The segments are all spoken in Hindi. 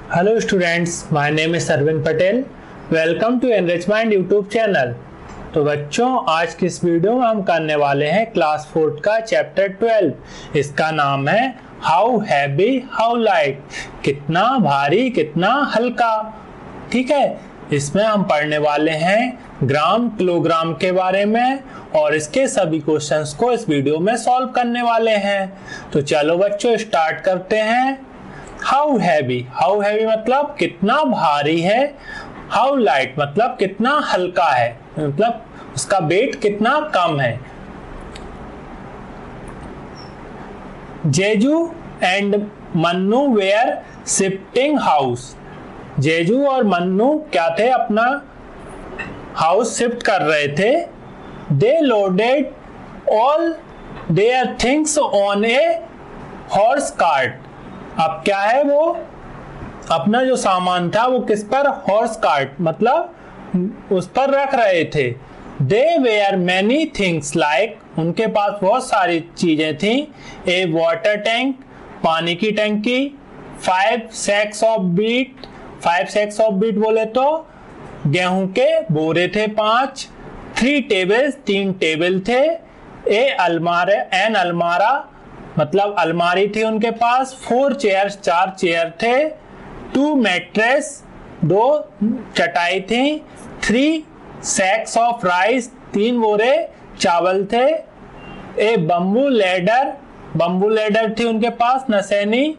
Hello students, my name is Arvind Patel. Welcome to Enrich Mind YouTube channel. तो बच्चों, आज की इस वीडियो में हम करने वाले हैं क्लास 4 का चैप्टर 12। इसका नाम है हाउ हैवी हाउ लाइट, कितना भारी कितना हल्का। ठीक है, इसमें हम पढ़ने वाले हैं ग्राम किलोग्राम के बारे में और इसके सभी क्वेश्चंस को इस वीडियो में सॉल्व करने वाले हैं। तो चलो बच्चों स्टार्ट करते हैं। हाउ हैवी मतलब कितना भारी है, हाउ लाइट मतलब कितना हल्का है, मतलब उसका वेट कितना कम है। Jeju and Mannu were shifting house. Jeju और मन्नू क्या थे, अपना हाउस शिफ्ट कर रहे थे। They loaded all their things on a horse cart. अब क्या है, वो अपना जो सामान था वो किस पर, हॉर्स कार्ट मतलब उस पर रख रहे थे। दे वेयर मैनी थिंग्स लाइक, उनके पास बहुत सारी चीजें थी। ए वाटर टैंक, पानी की टंकी। 5 sacks of wheat, 5 sacks of wheat बोले तो गेहूं के बोरे थे 5। 3 टेबल्स, 3 टेबल थे। ए अलमारे, एन अलमारा मतलब अलमारी थी उनके पास। 4 चेयर्स, 4 चेयर थे। 2 मैट्रेस, 2 चटाई थी। 3 sacks ऑफ राइस, 3 बोरे चावल थे। A bamboo ladder, bamboo ladder थी उनके पास नसैनी।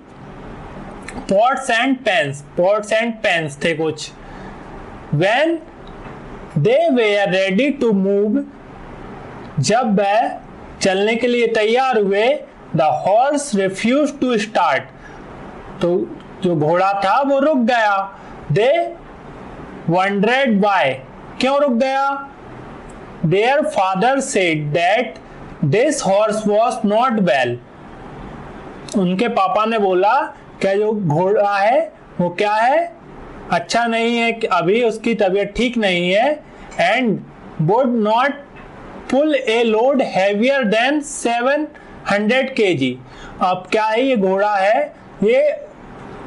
Pots and pans, pots and pans थे कुछ। When they were ready to move, जब वह चलने के लिए तैयार हुए, The horse refused to start, तो जो घोड़ा था वो रुक गया। They wondered why, क्यों रुक गया। Their father said that this horse was not well, उनके पापा ने बोला क्या जो घोड़ा है वो क्या है, अच्छा नहीं है, अभी उसकी तबीयत ठीक नहीं है। And would not pull a load heavier than 700 kg। अब क्या है, ये घोड़ा है, ये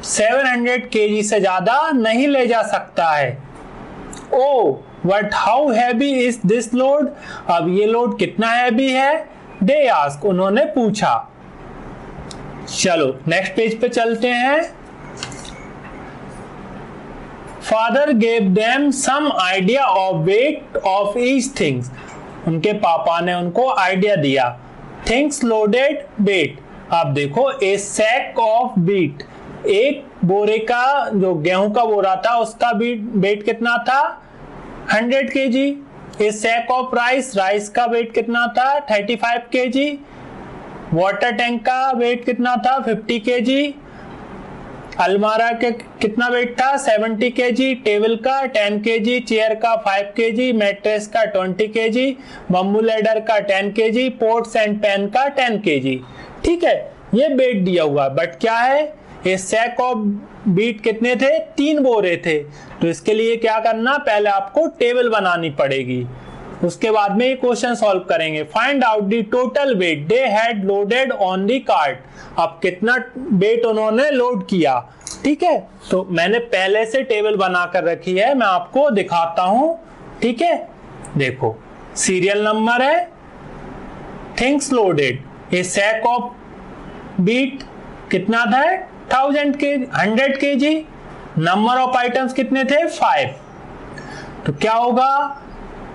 700 kg से ज्यादा नहीं ले जा सकता है। Oh but how heavy is this load, अब ये लोड कितना हैवी है। दे आस्क, उन्होंने पूछा। चलो नेक्स्ट पेज पे चलते हैं। Father gave them some idea of weight of each things, उनके पापा ने उनको आइडिया दिया। थिंग्स लोडेड वेट, अब देखो ए सैक ऑफ बीट, एक बोरे का जो गेहूं का बोरा था उसका वेट कितना था, 100 kg। A sack of rice, rice का वेट कितना था, 35 kg। वाटर टैंक का वेट कितना था, 50 kg। अलमारा के कितना वेट था, 70 kg। टेबल का 10 kg, चेयर का 5 kg, मैट्रेस का 20 kg, बम्बू लेडर का 10 kg, पोट्स एंड पेन का 10 kg। ठीक है, ये वेट दिया हुआ, बट क्या है, ये सैक ऑफ बीट कितने थे, 3 बोरे थे। तो इसके लिए क्या करना, पहले आपको टेबल बनानी पड़ेगी, उसके बाद में ये क्वेश्चन सॉल्व करेंगे। Find out the total weight they had loaded on the cart, अब कितना वेट उन्होंने लोड किया। ठीक है, तो मैंने पहले से टेबल बनाकर रखी है, मैं आपको दिखाता हूं। ठीक है, देखो सीरियल नंबर है, things loaded, a sack of beet कितना था, 100 kg। नंबर ऑफ आइटम्स कितने थे, 5। तो क्या होगा,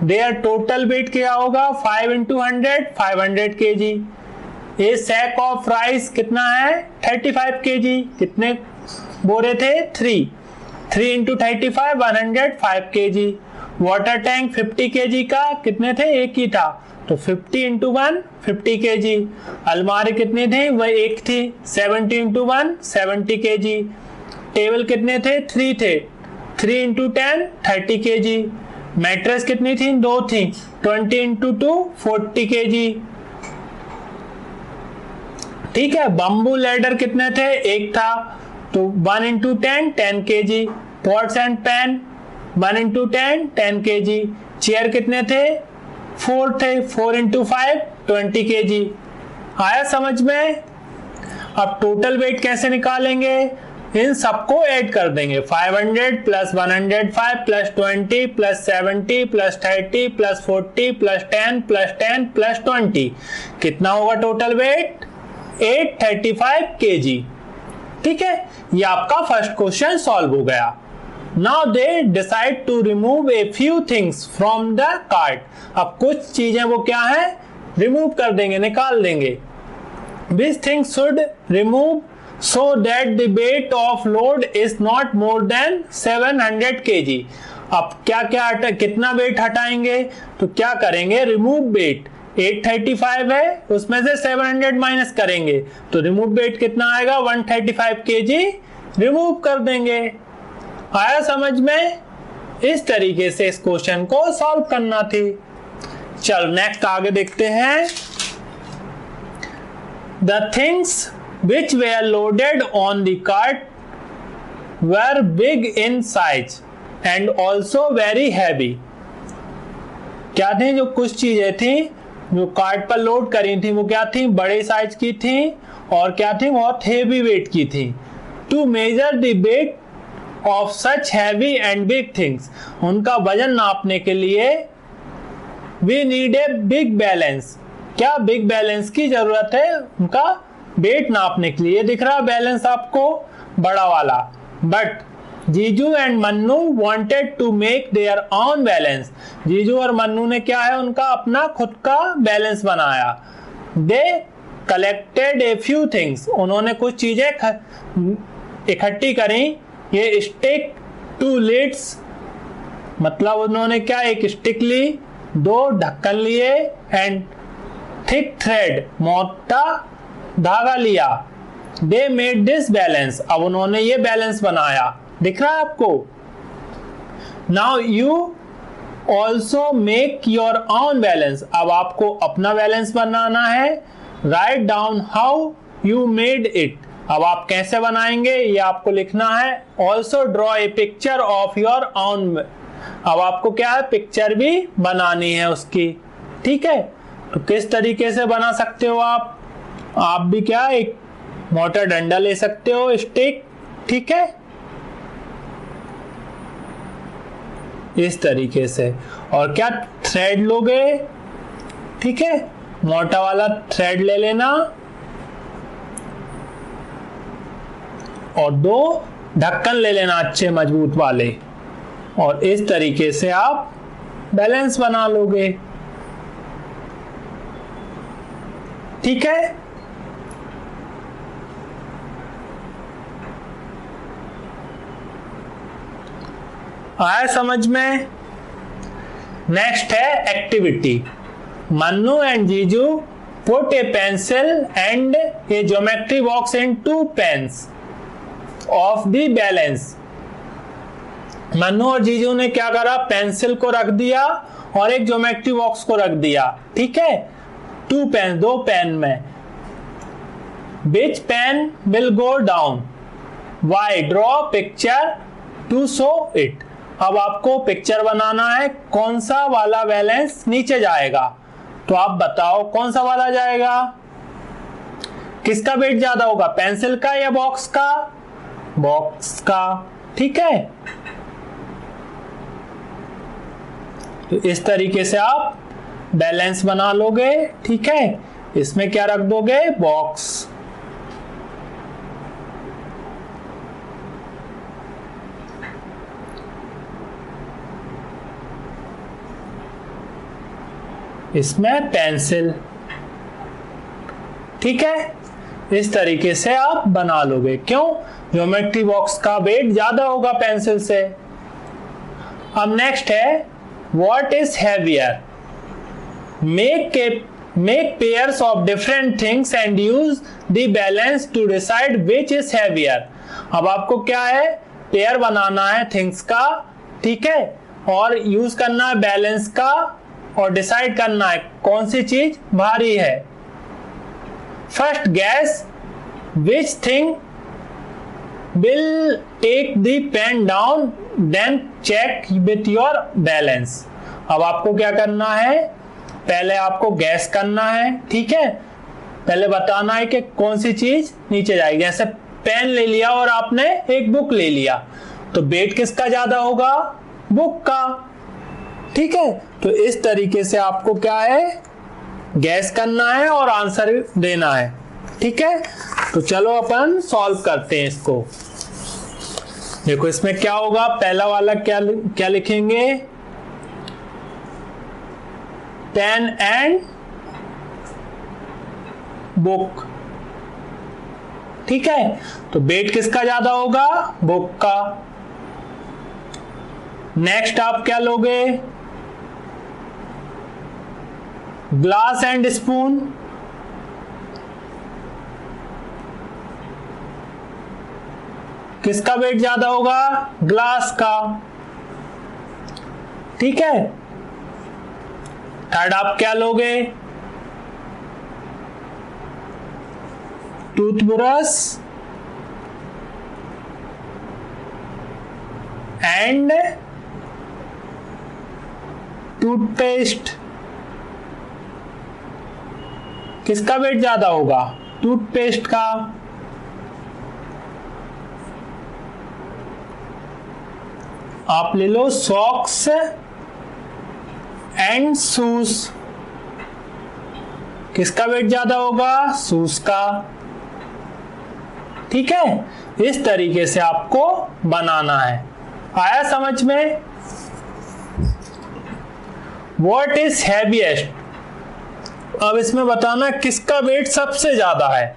देयर टोटल वेट क्या होगा, 5 into 100, 500 kg। A sack of rice कितना है, 35 kg। कितने बोरे थे, 3। 3 into 35, 105 kg। Water tank 50 kg का, कितने थे, एक ही था, तो 50 into 1, 50 kg। अलमारी कितनी थी, वह एक थी, 70 into 1, 70 kg। टेबल कितने थे, 3 थे, 3 into 10, 30 kg। मैट्रेस कितनी थी, 2 थी, 20 into 2, 40 kg। ठीक है, बम्बू लेडर कितने थे, एक था, तो 1 into 10, 10 kg। Pots and pan 1 into 10, 10 kg। Chair कितने थे, 4 थे, 4 into 5, 20 kg। आया समझ में। अब टोटल वेट कैसे निकालेंगे, इन सबको ऐड कर देंगे। 500 plus 105 plus 20 plus 70 plus 30 plus 40 plus 10 plus 10 plus 20, कितना होगा टोटल वेट? 835 kg। ठीक है, ये आपका फर्स्ट क्वेश्चन सॉल्व हो गया। Now they decide to remove a few things from the cart. अब कुछ चीजें वो क्या है, रिमूव कर देंगे, निकाल देंगे। These things should remove so that the weight of load is not more than 700 kg। अब क्या क्या कितना वेट हटाएंगे, तो क्या करेंगे, रिमूव वेट 835 है, उसमें से 700 माइनस करेंगे तो रिमूव वेट कितना आएगा, 135 kg रिमूव कर देंगे। आया समझ में? इस तरीके से इस क्वेश्चन को सॉल्व करना थी। चल नेक्स्ट आगे देखते हैं। The things which were loaded on the cart were big in size and also very heavy। क्या थी जो कुछ चीजें थी जो कार्ट पर लोड करी थी, वो क्या थी, बड़े साइज की थी और क्या थी, बहुत हेवी वेट की थी। To measure the weight of such heavy and big things, उनका वजन नापने के लिए we need a big balance. क्या बिग बैलेंस की जरूरत है उनका वेट नापने के लिए। दिख रहा बैलेंस आपको, बड़ा वाला। But Jiju and Mannu wanted to make their own balance. Jiju और मन्नू ने क्या है, उनका अपना खुद का बैलेंस बनाया। They collected A few things, उन्होंने कुछ चीजें इकट्ठी करी। ये स्टिक, 2 लिड्स, मतलब उन्होंने क्या, एक स्टिक ली, 2 ढक्कन लिए एंड थिक थ्रेड, मोटा धागा लिया। दे मेड दिस बैलेंस, अब उन्होंने ये बैलेंस बनाया। दिख रहा है आपको? Now you also make your own balance, अब आपको अपना बैलेंस बनाना है। Write down how you made it, अब आप कैसे बनाएंगे ये आपको लिखना है। Also draw a picture of your own, अब आपको क्या है, पिक्चर भी बनानी है उसकी। ठीक है, तो किस तरीके से बना सकते हो आप भी क्या, एक मोटा डंडा ले सकते हो, स्टिक। ठीक है, इस तरीके से। और क्या, थ्रेड लोगे। ठीक है, मोटा वाला थ्रेड ले लेना और 2 ढक्कन ले लेना अच्छे मजबूत वाले, और इस तरीके से आप बैलेंस बना लोगे। ठीक है, आया समझ में? नेक्स्ट है एक्टिविटी। मन्नू एंड जीजू put A pencil and A geometry box in 2 pains of the balance. Mannu और जीजू ने क्या करा, पेंसिल को रख दिया और एक ज्योमेट्री बॉक्स को रख दिया। ठीक है, 2 पेन, 2 पेन में। Which pen will go down? Why? Draw picture to show it। अब आपको पिक्चर बनाना है, कौन सा वाला बैलेंस नीचे जाएगा, तो आप बताओ कौन सा वाला जाएगा, किसका वेट ज्यादा होगा, पेंसिल का या बॉक्स का? बॉक्स का। ठीक है, तो इस तरीके से आप बैलेंस बना लोगे। ठीक है, इसमें क्या रख दोगे, बॉक्स। इसमें पेंसिल। ठीक है, इस तरीके से आप बना लोगे। क्यों? ज्योमेट्री बॉक्स का वेट ज्यादा होगा पेंसिल से। अब नेक्स्ट है what is heavier. make pairs of different things and use the balance to decide which is heavier। अब आपको क्या है, पेयर बनाना है थिंग्स का। ठीक है, और यूज करना है बैलेंस का और डिसाइड करना है कौन सी चीज भारी है। First gas which thing will take the pen down, then check with your balance। अब आपको क्या करना है, पहले आपको गैस करना है। ठीक है, पहले बताना है कि कौन सी चीज नीचे जाएगी। जैसे पेन ले लिया और आपने एक बुक ले लिया, तो वेट किसका ज्यादा होगा? बुक का। ठीक है, तो इस तरीके से आपको क्या है, गैस करना है और आंसर देना है। ठीक है, तो चलो अपन सॉल्व करते हैं इसको। देखो इसमें क्या होगा, पहला वाला क्या लिखेंगे, पेन एंड बुक। ठीक है, तो वेट किसका ज्यादा होगा? बुक का। नेक्स्ट आप क्या लोगे, ग्लास एंड स्पून। किसका वेट ज्यादा होगा? ग्लास का। ठीक है, थर्ड आप क्या लोगे, टूथब्रश एंड टूथपेस्ट। किसका वेट ज्यादा होगा? टूथपेस्ट का। आप ले लो सॉक्स एंड शूज। किसका वेट ज्यादा होगा? शूज का। ठीक है, इस तरीके से आपको बनाना है। आया समझ में? What is heaviest? अब इसमें बताना किसका वेट सबसे ज्यादा है।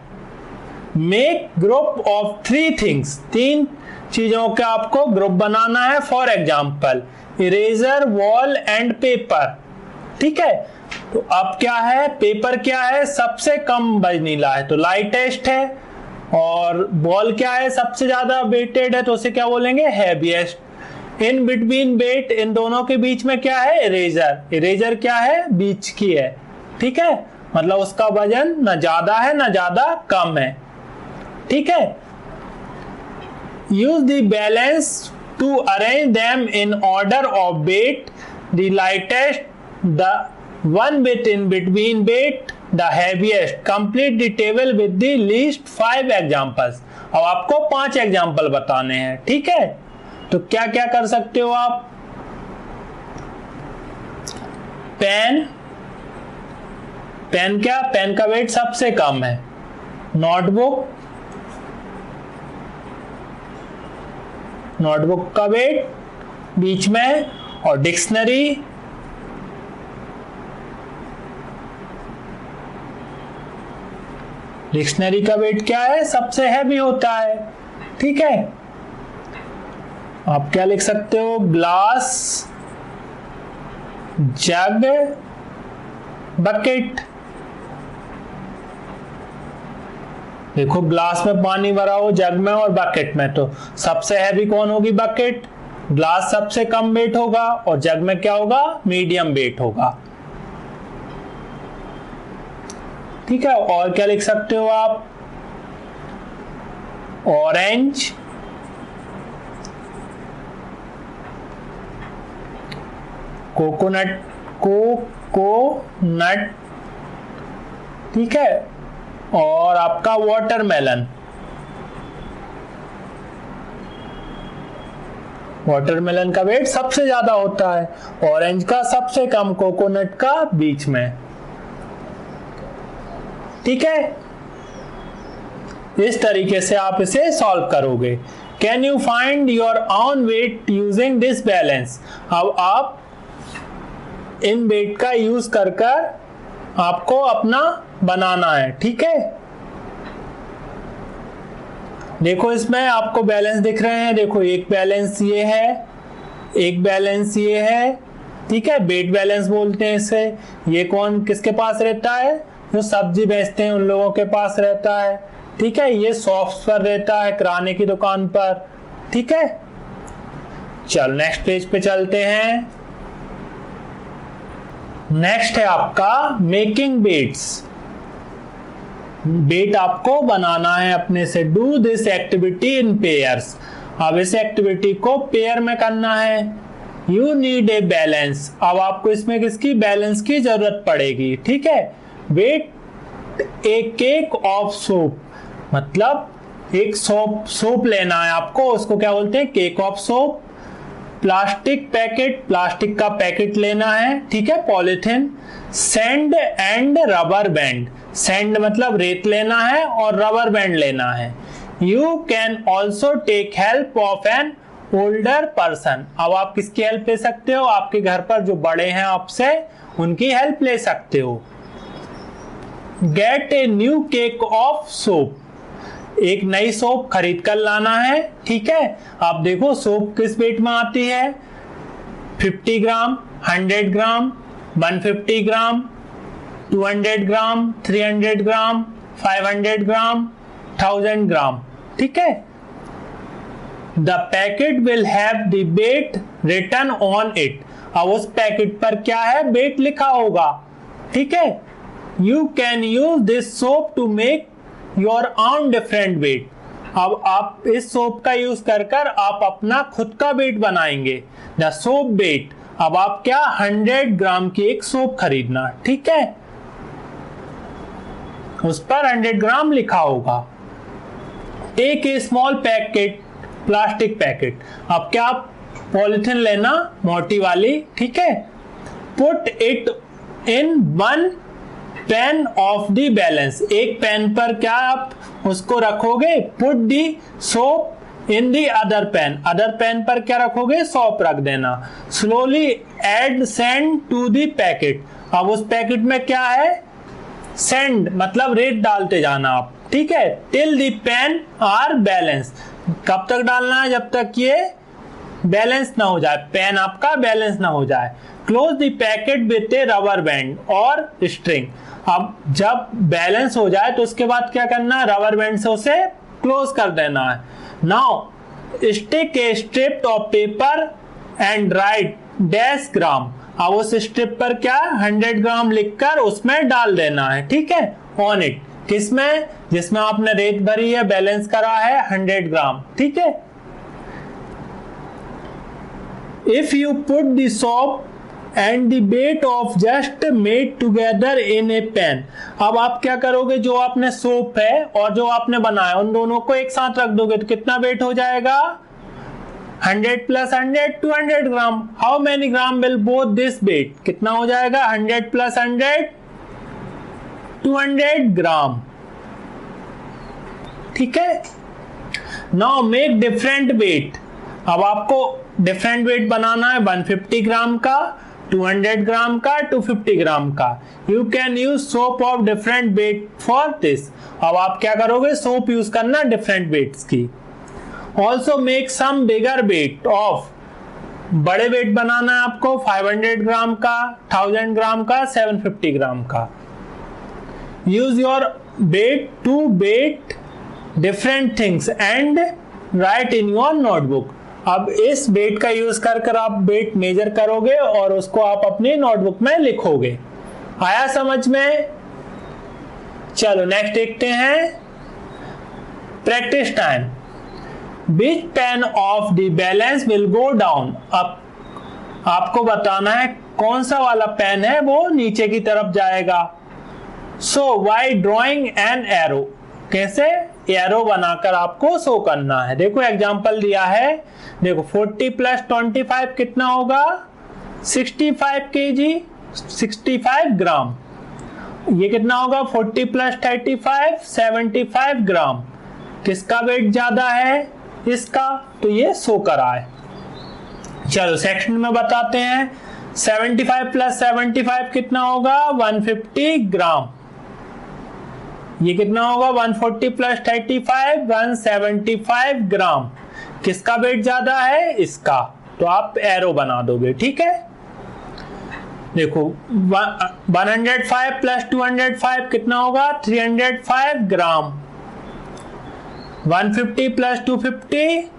मेक ग्रुप ऑफ 3 थिंग्स, 3 चीजों का आपको ग्रुप बनाना है। For example eraser, wall and paper. ठीक है, तो अब क्या है, पेपर क्या है, सबसे कम वजनीला है तो लाइटेस्ट है, और बॉल क्या है, सबसे ज्यादा वेटेड है तो उसे क्या बोलेंगे, हैवीएस्ट। इन बिटवीन वेट, इन दोनों के बीच में क्या है, इरेजर। इरेजर क्या है, बीच की है। ठीक है, मतलब उसका वजन न ज्यादा है न ज्यादा कम है। ठीक है, use the balance to arrange them in order of weight, the lightest, the one with in between weight, the heaviest. Complete the table with the least 5 examples. अब आपको 5 एग्जाम्पल बताने हैं। ठीक है, तो क्या क्या कर सकते हो आप, पेन, पेन क्या, पेन का वेट सबसे कम है। नोटबुक, नोटबुक का वेट बीच में, और डिक्शनरी, डिक्शनरी का वेट क्या है, सबसे हैवी होता है। ठीक है, आप क्या लिख सकते हो, ग्लास, जग, बकेट। देखो ग्लास में पानी भरा हो, जग में और बकेट में, तो सबसे हैवी कौन होगी, बकेट। ग्लास सबसे कम वेट होगा और जग में क्या होगा, मीडियम वेट होगा। ठीक है, और क्या लिख सकते हो आप, ऑरेंज, कोकोनट, कोकोनट। ठीक है, और आपका वाटरमेलन, वाटरमेलन का वेट सबसे ज्यादा होता है, ऑरेंज का सबसे कम, कोकोनट का बीच में। ठीक है, इस तरीके से आप इसे सॉल्व करोगे। Can you find your own wait using this balance. अब आप इन वेट का यूज कर आपको अपना बनाना है। ठीक है, देखो इसमें आपको बैलेंस दिख रहे हैं। देखो एक बैलेंस ये है, एक बैलेंस ये है। ठीक है, वेट बैलेंस बोलते हैं इसे। ये कौन किसके पास रहता है, जो सब्जी बेचते हैं उन लोगों के पास रहता है। ठीक है, ये शॉप्स पर रहता है, किराने की दुकान पर। ठीक है, चल नेक्स्ट पेज पे चलते हैं। नेक्स्ट है आपका मेकिंग बेट्स। बेट आपको बनाना है अपने से। Do this activity in pairs. अब इस एक्टिविटी को पेयर में करना है। You need a balance. अब आपको इसमें किसकी, बैलेंस की जरूरत पड़ेगी। ठीक है, weight a cake of soap, मतलब एक सोप लेना है आपको, उसको क्या बोलते हैं, cake of soap. Plastic packet, plastic का पैकेट लेना है, ठीक है, polythene. Sand and rubber band, sand मतलब रेत लेना है और रबर बैंड लेना है। You can also take help of an older person, अब आप किसकी हेल्प ले सकते हो, आपके घर पर जो बड़े हैं आपसे उनकी हेल्प ले सकते हो। Gate a new cake of soap, एक नई सोप खरीद कर लाना है, ठीक है। आप देखो सोप किस वेट में आती है, 50 ग्राम, 100 ग्राम, 150 ग्राम, 200 ग्राम, 300 ग्राम, 500 ग्राम, 1000 ग्राम, ठीक है। The packet will have the weight written on it, अब उस पैकेट पर क्या है, वेट लिखा होगा, ठीक है। You can use this soap to make your own different weight, अब आप इस सोप का यूज कर आप अपना खुद का वेट बनाएंगे। द सोप वेट, अब आप क्या 100 ग्राम की एक सोप खरीदना, ठीक है, उस पर 100 ग्राम लिखा होगा। Take a small packet, plastic packet, अब क्या पॉलिथीन लेना मोटी वाली, ठीक है। Put it in one pan of the balance, एक पेन पर क्या आप उसको रखोगे, put the soap in the other pan, other pan पर क्या रखोगे, सोप रख देना। Slowly add sand to the packet, अब उस पैकेट में क्या है, सैंड मतलब रेत डालते जाना आप, ठीक है। Till the pan are balance, कब तक डालना है, जब तक ये बैलेंस ना हो जाए, पेन आपका बैलेंस ना हो जाए। Close the packet with A rubber band और स्ट्रिंग, अब जब बैलेंस हो जाए तो उसके बाद क्या करना है, रबर बैंड से उसे क्लोज कर देना है। Now stick a strip of paper and write dash gram, अब उस स्ट्रिप पर क्या 100 ग्राम लिखकर उसमें डाल देना है, ठीक है। ऑन इट, किसमें, जिसमें आपने रेत भरी है, बैलेंस करा है 100 ग्राम, ठीक है। If you put the soap and the weight of just made together in a pan, अब आप क्या करोगे, जो आपने सोप है और जो आपने बनाया उन दोनों को एक साथ रख दोगे तो कितना वेट हो जाएगा, 100 plus 100 200 gram. How many gram will both this weight, कितना हो जाएगा, 100 प्लस 100 200 ग्राम, ठीक है। नाउ मेक डिफरेंट वेट, अब आपको डिफरेंट वेट बनाना है, 150 ग्राम का, 200 ग्राम का, 250 ग्राम का। You can use soap of different weight for this, अब आप क्या करोगे, सोप यूज करना डिफरेंट वेट्स की। Also make some bigger weight of, बड़े वेट बनाना है आपको, 500 ग्राम का, 1000 ग्राम का, 750 ग्राम का। Use your weight to weigh different things and write in your notebook, अब इस वेट का यूज कर आप वेट मेजर करोगे और उसको आप अपनी नोटबुक में लिखोगे। आया समझ में? चलो नेक्स्ट देखते हैं, practice time. Which pen of the balance will go down, अब आपको बताना है कौन सा वाला पेन है वो नीचे की तरफ जाएगा। So why drawing an arrow, कैसे एरो बनाकर आपको शो करना है। देखो एग्जांपल दिया है, देखो 40 प्लस 25 कितना होगा, 65 kg, 65 ग्राम। ये कितना होगा, 40 प्लस 35 75 ग्राम। किसका वेट ज्यादा है, इसका, तो ये शो करा है। चलो सेक्शन में बताते हैं, 75 प्लस 75 कितना होगा, 150 ग्राम। ये कितना होगा, 140 प्लस 35 175 ग्राम। किसका वेट ज्यादा है, इसका, तो आप एरो बना दोगे, ठीक है। देखो 105 प्लस 205 कितना होगा, 305 ग्राम। 150 प्लस 250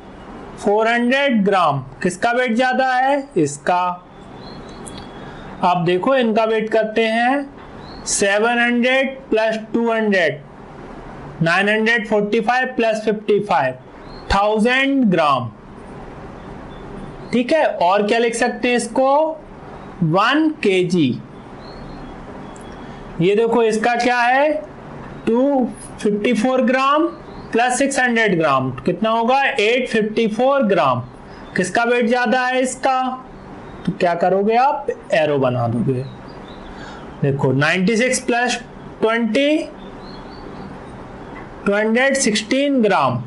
400 ग्राम। किसका वेट ज्यादा है, इसका। आप देखो इनका वेट करते हैं, 700 प्लस 200 945 प्लस 55 1000 ग्राम, ठीक है। और क्या लिख सकते हैं इसको, 1 kg। ये देखो इसका क्या है, 254 ग्राम प्लस 600 ग्राम कितना होगा 854 ग्राम। किसका वेट ज्यादा है इसका, तो क्या करोगे आप एरो बना दोगे। देखो 96 प्लस 20 216 ग्राम,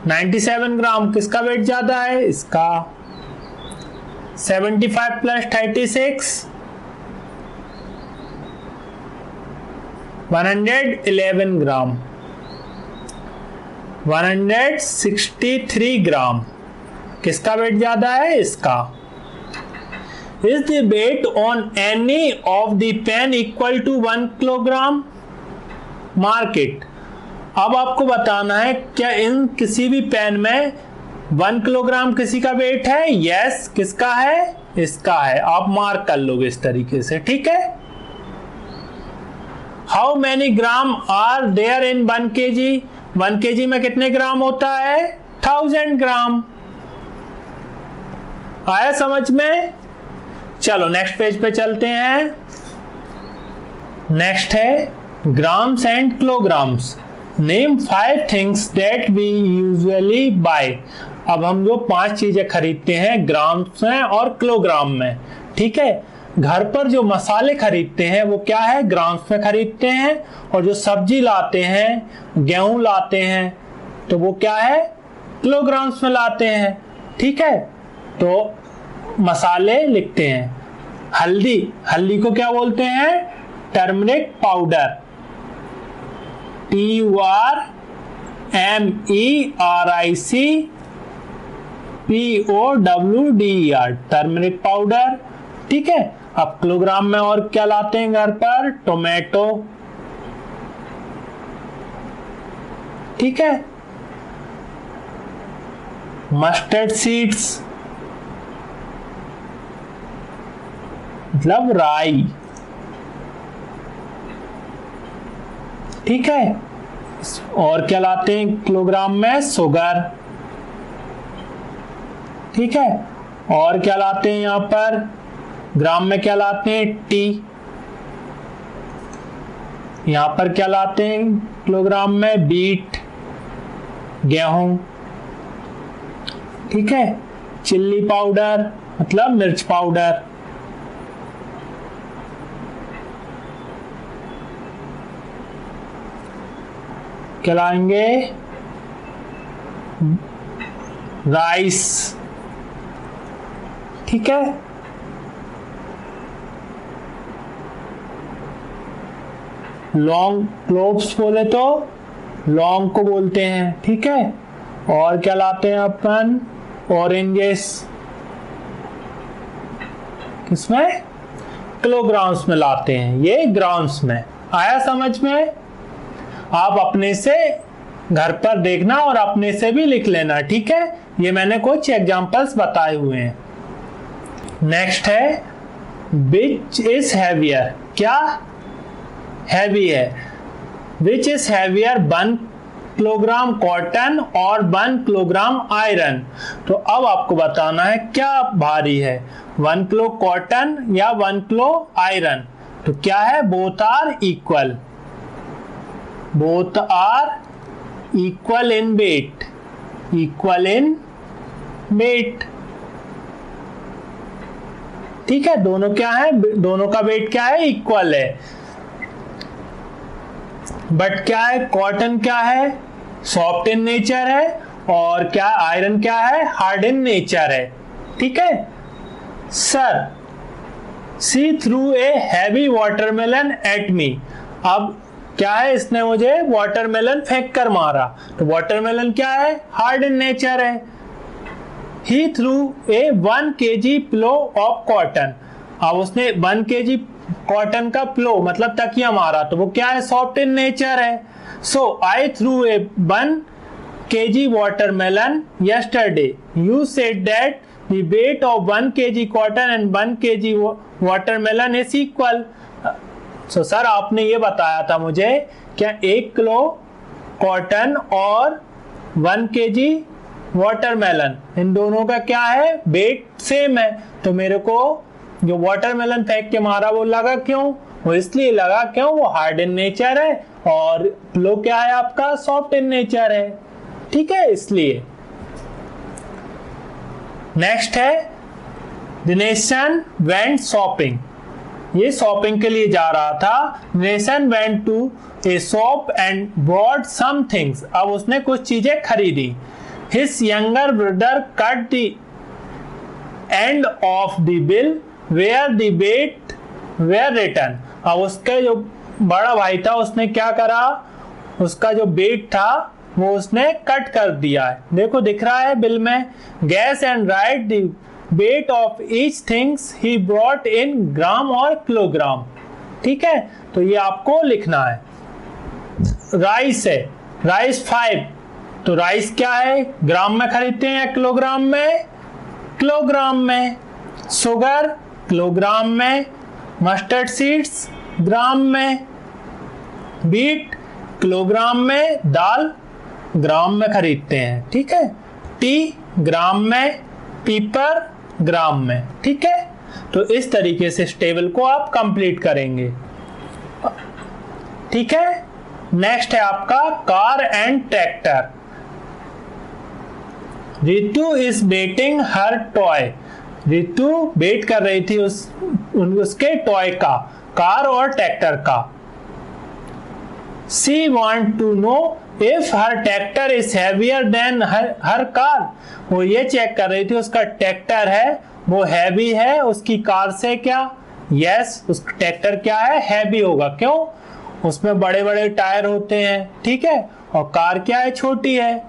97 ग्राम। किसका वेट ज्यादा है इसका। 75 प्लस 36 111 ग्राम, 163 ग्राम। किसका वेट ज्यादा है इसका। Is the weight on any of the pen equal to 1 kilogram. Mark it। अब आपको बताना है क्या इन किसी भी पेन में 1 किलोग्राम किसी का वेट है। यस, किसका है इसका है। आप मार्क कर लोगे इस तरीके से, ठीक है। How many gram are there in 1 kg। 1 kg में कितने ग्राम होता है 1000 ग्राम। आया समझ में। चलो नेक्स्ट पेज पे चलते हैं। नेक्स्ट है grams and kilograms. Name 5 things that we usually buy. अब हम जो 5 चीजें खरीदते हैं ग्राम्स में और किलोग्राम में, ठीक है। घर पर जो मसाले खरीदते हैं वो क्या है ग्राम्स में खरीदते हैं, और जो सब्जी लाते हैं गेहूं लाते हैं तो वो क्या है किलोग्राम्स में लाते हैं, ठीक है। तो मसाले लिखते हैं। हल्दी, हल्दी को क्या बोलते हैं turmeric powder, TURMERIC POWDER, turmeric powder, ठीक है। अब किलोग्राम में और क्या लाते हैं घर पर टोमेटो, ठीक है। मस्टर्ड सीड्स मतलब राई, ठीक है। और क्या लाते हैं किलोग्राम में शुगर, ठीक है। और क्या लाते हैं यहां पर ग्राम में क्या लाते हैं टी। यहां पर क्या लाते हैं किलोग्राम में बीट गेहूं, ठीक है। चिल्ली पाउडर मतलब मिर्च पाउडर, क्या लाएंगे राइस, ठीक है। लौंग, क्लोव्स बोले तो लौंग को बोलते हैं, ठीक है। और क्या लाते हैं अपन ऑरेंजेस, किसमें किलोग्राम्स में लाते हैं, ये ग्राम्स में। आया समझ में। आप अपने से घर पर देखना और अपने से भी लिख लेना, ठीक है। ये मैंने कुछ एग्जांपल्स बताए हुए हैं। नेक्स्ट है विच इज हैवियर, क्या हैवी है। Which is heavier 1 kilogram cotton और 1 किलोग्राम आयरन। तो अब आपको बताना है क्या भारी है 1 किलो कॉटन या 1 किलो आयरन। तो क्या है both are equal, both are equal in weight, equal in weight, ठीक है। दोनों क्या है दोनों का वेट क्या है इक्वल है। बट क्या है कॉटन क्या है सॉफ्ट इन नेचर है, और क्या आयरन क्या है हार्ड इन नेचर है, ठीक है। Sir she threw a heavy watermelon at me. अब क्या है इसने मुझे वाटरमेलन फेंक कर मारा, तो वाटरमेलन क्या है हार्ड इन नेचर है। He threw a 1 kg pillow of cotton. अब उसने 1 kg कॉटन का प्लो मतलब तकिया मारा, तो वो क्या है सॉफ्ट इन नेचर है। So I threw a 1 kg watermelon yesterday. You said that the weight of 1 kg cotton and 1 kg watermelon is equal. So sir आपने ये बताया था मुझे क्या 1 किलो कॉटन और 1 kg वाटरमेलन इन दोनों का क्या है वेट सेम है। तो मेरे को जो वाटरमेलन फेंक के मारा वो लगा क्यों, वो इसलिए लगा क्यों वो हार्ड इन नेचर है और प्लो क्या है आपका, सॉफ्ट इन नेचर है, ठीक है, इसलिए। नेक्स्ट है दिनेशन वेंट शॉपिंग, ये शॉपिंग के लिए जा रहा था। Dineshan went to a shop and bought some things, अब उसने कुछ चीजें खरीदी। His younger brother cut the end of the bill where the weight were written, अब उसके जो बड़ा भाई था उसने क्या करा, उसका जो बेट था वो उसने कट कर दिया है, देखो दिख रहा है बिल में। Gas and right the weight of each things he brought in ग्राम और किलोग्राम, ठीक है, तो ये आपको लिखना है। राइस है, राइस 5, तो राइस क्या है, ग्राम में खरीदते हैं या किलोग्राम में, किलोग्राम में। शुगर किलोग्राम में, मस्टर्ड सीड्स ग्राम में, बीट किलोग्राम में, दाल ग्राम में खरीदते हैं, ठीक है। टी ग्राम में, पीपर ग्राम में, ठीक है। तो इस तरीके से इस टेबल को आप कंप्लीट करेंगे, ठीक है। नेक्स्ट है आपका car and tractor. Ritu is beating her toy, Ritu beat कर रही थी उसके टॉय का, कार और ट्रैक्टर का। She want to know if her tractor is heavier than her car, वो ये चेक कर रही थी उसका ट्रैक्टर है वो हैवी है उसकी कार से क्या, यस उस ट्रैक्टर क्या है, हैवी होगा, क्यों, उसमें बड़े बड़े टायर होते हैं, ठीक है, और कार क्या है, छोटी है।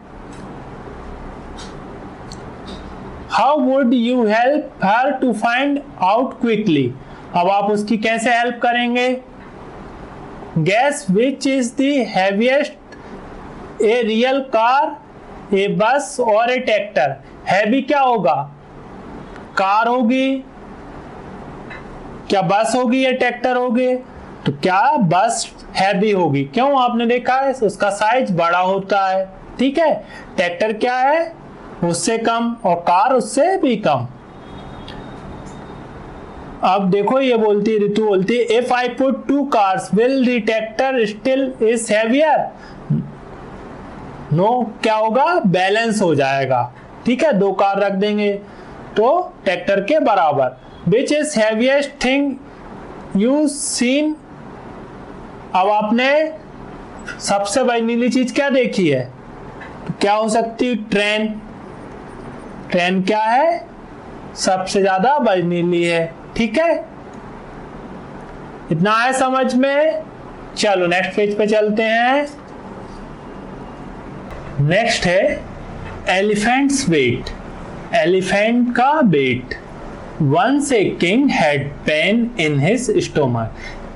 How would you help her to find out quickly, अब आप उसकी कैसे हेल्प करेंगे। Guess which is the heaviest, a real car, a bus और a tractor, हैवी क्या होगा, कार होगी, क्या बस होगी या ट्रैक्टर होगी, तो क्या बस हैवी होगी, क्यों, आपने देखा है उसका साइज बड़ा होता है, ठीक है। ट्रैक्टर क्या है, उससे कम, और कार उससे भी कम। अब देखो ये बोलती है, ऋतु बोलती है if I put 2 cars will the tractor still is heavier, no क्या होगा, बैलेंस हो जाएगा, ठीक है, 2 कार रख देंगे तो ट्रैक्टर के बराबर। Which is heaviest thing you seen, अब आपने सबसे बड़ी नीली चीज क्या देखी है, तो क्या हो सकती, ट्रेन, ट्रेन क्या है, सबसे ज्यादा बड़ी नीली है, ठीक है। इतना है समझ में, चलो नेक्स्ट पेज पे चलते हैं। नेक्स्ट है एलिफेंट्स वेट, एलिफेंट का weight. Once a king had pain in his stomach,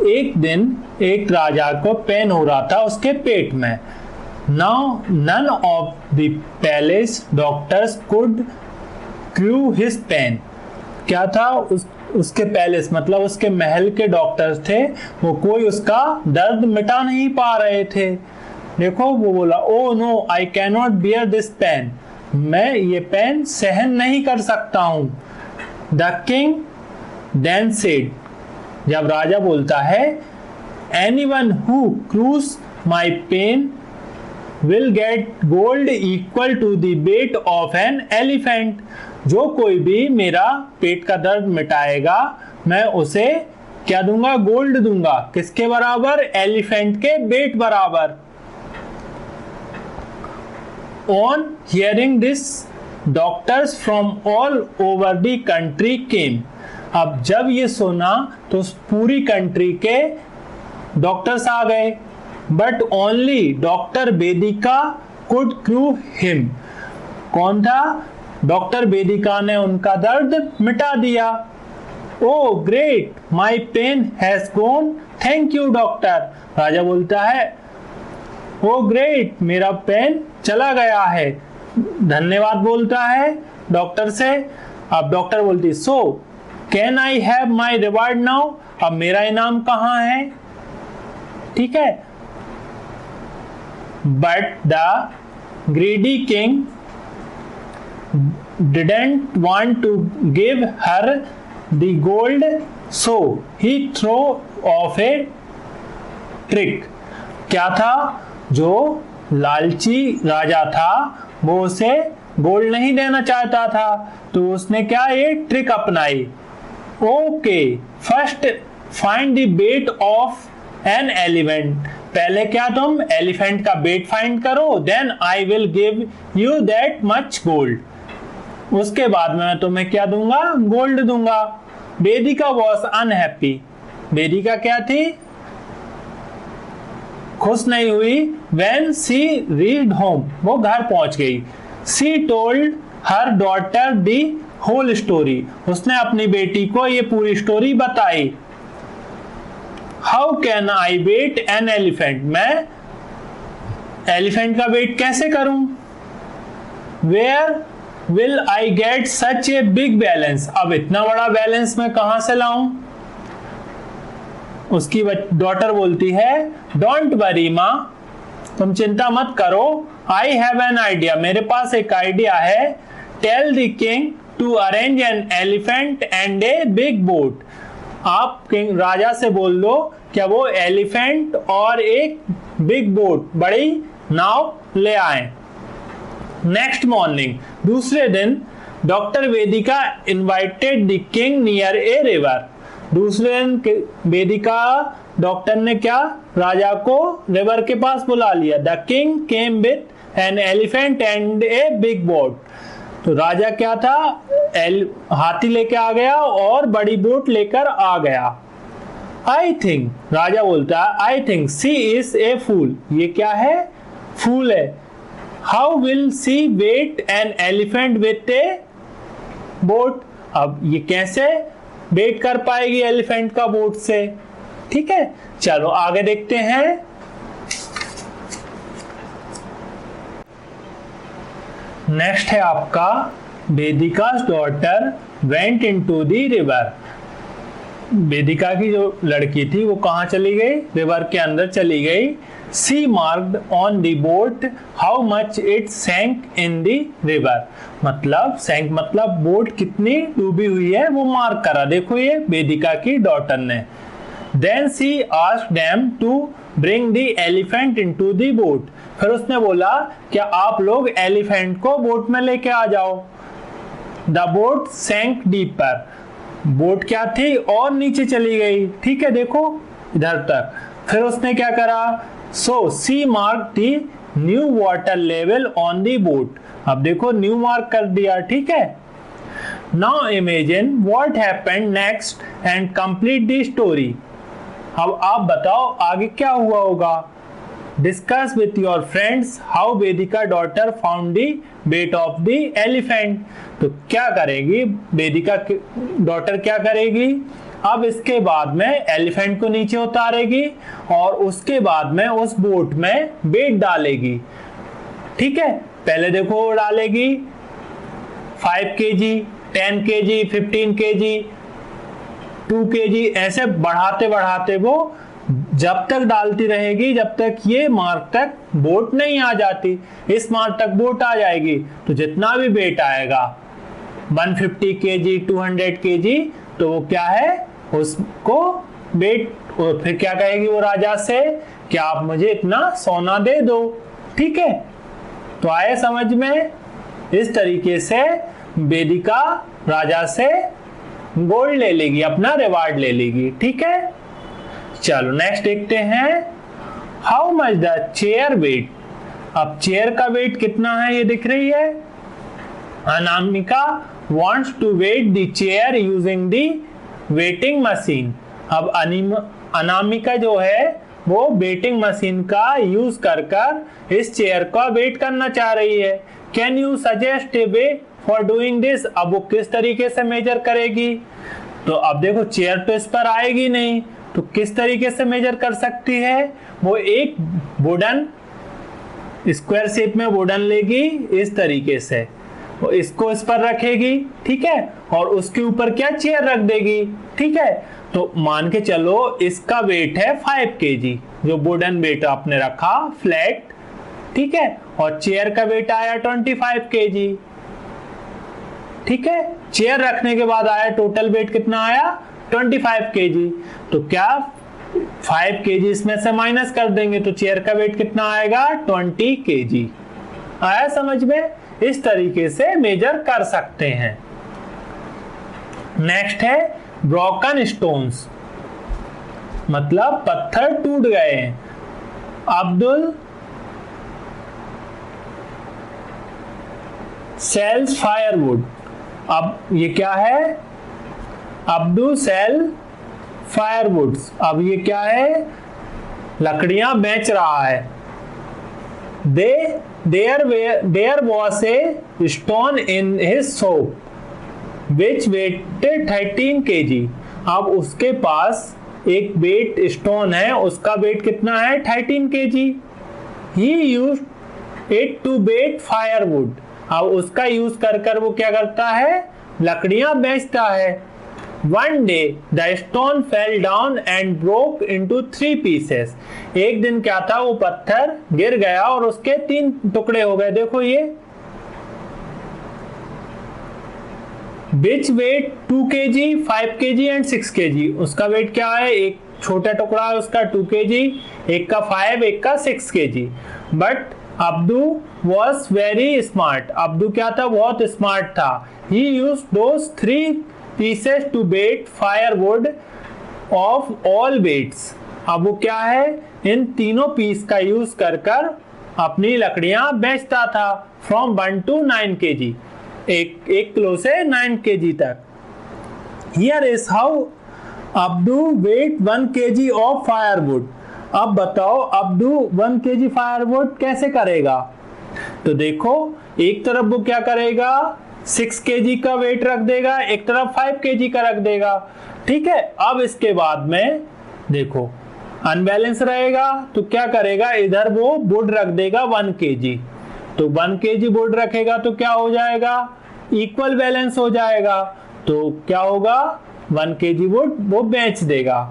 एक दिन एक राजा को पेन हो रहा था उसके पेट में। Now none of the palace doctors could cure his pain, क्या था, उसके पैलेस मतलब उसके महल के डॉक्टर्स थे, वो कोई उसका दर्द मिटा नहीं पा रहे थे। देखो वो बोला oh no I can not bear this pain, मैं ये पेन सहन नहीं कर सकता हूं। द किंग देन सेड, जब राजा बोलता है anyone who cures my pain will get gold equal to the weight of an elephant, जो कोई भी मेरा पेट का दर्द मिटाएगा मैं उसे क्या दूंगा, गोल्ड दूंगा, किसके बराबर, एलिफेंट के वेट बराबर। On hearing this doctors from all over the country came, अब जब ये सुना तो पूरी कंट्री के डॉक्टर्स आ गए, but only doctor Vedika could cure him, कौन था, डॉक्टर वेदिका ने उनका दर्द मिटा दिया। Oh great my pain has gone, thank you doctor, राजा बोलता है ओ ग्रेट मेरा पेन चला गया है, धन्यवाद बोलता है डॉक्टर से। अब डॉक्टर बोलती so can I have my reward now, अब मेरा इनाम कहाँ है, ठीक है। But the greedy king didn't want to give her the gold, so he threw off a trick, क्या था, जो लालची राजा था वो उसे गोल्ड नहीं देना चाहता था, तो उसने क्या ये ट्रिक अपनाई। Okay, first find the weight of an elephant, पहले क्या तुम एलिफेंट का वेट फाइंड करो, then I will give you that much gold, उसके बाद मैं तुम्हें क्या दूंगा, गोल्ड दूंगा। वेदिका वॉज अनहैप्पी, वेदिका क्या थी, खुश नहीं हुई। व्हेन सी रीच्ड होम, वो घर पहुंच गई। She told her daughter the whole story, उसने अपनी बेटी को ये पूरी स्टोरी बताई। How can I weigh an elephant, मैं एलिफेंट का वेट कैसे करूं। Where will I get such a big balance, अब इतना बड़ा बैलेंस मैं कहां से लाऊं। उसकी डॉटर बोलती है, डोंट वरी माँ, तुम चिंता मत करो, आई हैव एन आइडिया, मेरे पास एक आइडिया है। Tell the king to arrange an elephant and a big boat, आप किंग राजा से बोल दो क्या वो एलिफेंट और एक बिग बोट, बड़ी नाव ले आए। नेक्स्ट मॉर्निंग, दूसरे दिन, doctor Vedika invited the king near a river, दूसरे दिन वेदिका डॉक्टर ने क्या, राजा को रिवर के पास बुला लिया। The king came with an elephant and a big boat, तो राजा क्या था, हाथी लेके आ गया और बड़ी बोट लेकर आ गया। आई थिंक, राजा बोलता है, I think C is a फूल, ये क्या है, फूल है। How will she weigh an elephant with a boat, अब ये कैसे वेट कर पाएगी एलिफेंट का बोट से। ठीक है, चलो आगे देखते हैं। नेक्स्ट है आपका Vedika's daughter went into the river, Vedika की जो लड़की थी वो कहां चली गई, रिवर के अंदर चली गई। She marked on the boat how much it sank in the river, मतलब सैंक मतलब बोट कितनी डूबी हुई है वो मार्क करा, देखो ये वेदिका की डॉटर ने। Then she asked them to bring the elephant into the boat, फिर उसने बोला क्या आप लोग एलिफेंट को बोट में लेके आ जाओ। द बोट सैंक डीपर, बोट क्या थी और नीचे चली गई। ठीक है, देखो इधर तक। फिर उसने क्या करा, so she mark the new water level on the boat, अब देखो न्यू मार्क कर दिया। ठीक है, now imagine what happened next and complete the story, अब आप बताओ आगे क्या हुआ होगा। Discuss with your friends how Vedika daughter found the weight of the elephant, तो क्या करेगी वेदिका डॉटर, क्या करेगी, अब इसके बाद में एलिफेंट को नीचे उतारेगी और उसके बाद में उस बोट में वेट डालेगी। ठीक है, पहले देखो डालेगी 5 kg, 10 kg, 15 kg, 2 kg, ऐसे बढ़ाते बढ़ाते वो जब तक डालती रहेगी जब तक ये मार्क तक बोट नहीं आ जाती। इस मार्क तक बोट आ जाएगी तो जितना भी वेट आएगा 150 kg, 200 kg, तो वो क्या है, उसको वेट, फिर क्या कहेगी वो राजा से कि आप मुझे इतना सोना दे दो। ठीक है, तो आए समझ में। इस तरीके से वेदिका राजा से गोल्ड ले लेगी, अपना रिवार्ड ले लेगी। ठीक है, चलो नेक्स्ट देखते हैं। How much the chair weigh, अब चेयर का वेट कितना है ये दिख रही है। Anamika wants to weight the chair using the weighting machine, अब अनामिका जो है वो वेटिंग मशीन का यूज कर इस चेयर का वेट करना चाह रही है। Can you suggest A way for doing this, अब वो किस तरीके से मेजर करेगी, तो अब देखो चेयर तो इस पर आएगी नहीं, तो किस तरीके से मेजर कर सकती है, वो एक वुडन स्क्वायर शेप में वुडन लेगी इस तरीके से, वो इसको इस पर रखेगी। ठीक है, और उसके ऊपर क्या चेयर रख देगी। ठीक है, तो मान के चलो इसका वेट है 5 kg, जो वुडन वेट आपने रखा फ्लैट। ठीक है, और चेयर का वेट आया 25 kg। ठीक है, चेयर रखने के बाद आया टोटल वेट कितना आया 25 kg, तो क्या 5 kg इसमें से माइनस कर देंगे तो चेयर का वेट कितना आएगा 20 kg। आया समझ में? इस तरीके से मेजर कर सकते हैं। नेक्स्ट है ब्रोकन स्टोन्स, मतलब पत्थर टूट गए हैं। अब्दुल सेल्स फायरवुड, अब ये क्या है? अब्दुल सेल फायरवुड्स, अब ये क्या है? लकड़ियां बेच रहा है। There was a stone in his shop which weighed 13 kg। अब उसके पास एक वेट स्टोन है, उसका वेट कितना है 13 kg। He used it to बेट फायरवुड, अब उसका यूज कर वो क्या करता है? लकड़ियां बेचता है। One day the stone fell down and broke into 3 pieces। एक दिन क्या था, वो पत्थर गिर गया और उसके 3 टुकड़े हो गए। देखो ये which weight 2 kg, 5 kg and 6 kg। उसका वेट क्या है? एक छोटा टुकड़ा है उसका 2 kg, एक का 5, एक का 6 kg। But Abdu was very smart, Abdu क्या था? बहुत स्मार्ट था। ही use those 3 pieces to bait firewood of all weights। अब वो क्या है? इन तीनों पीस का यूज कर अपनी लकड़ियां बेचता था। फ्रॉम 1 to 9 kg, एक किलो से 9 kg तक। Here is how Abdu weigh 1 kg of firewood। अब बताओ अब्दू 1 kg फायरवुड कैसे करेगा? तो देखो एक तरफ वो क्या करेगा? 6 kg का वेट रख देगा, एक तरफ 5 kg का रख देगा। ठीक है, अब इसके बाद में देखो अनबैलेंस रहेगा तो क्या करेगा? इधर वो वुड रख देगा 1 kg, तो 1 kg वुड रखेगा तो क्या हो जाएगा? इक्वल बैलेंस हो जाएगा। तो क्या होगा? 1 kg वुड वो बेच देगा।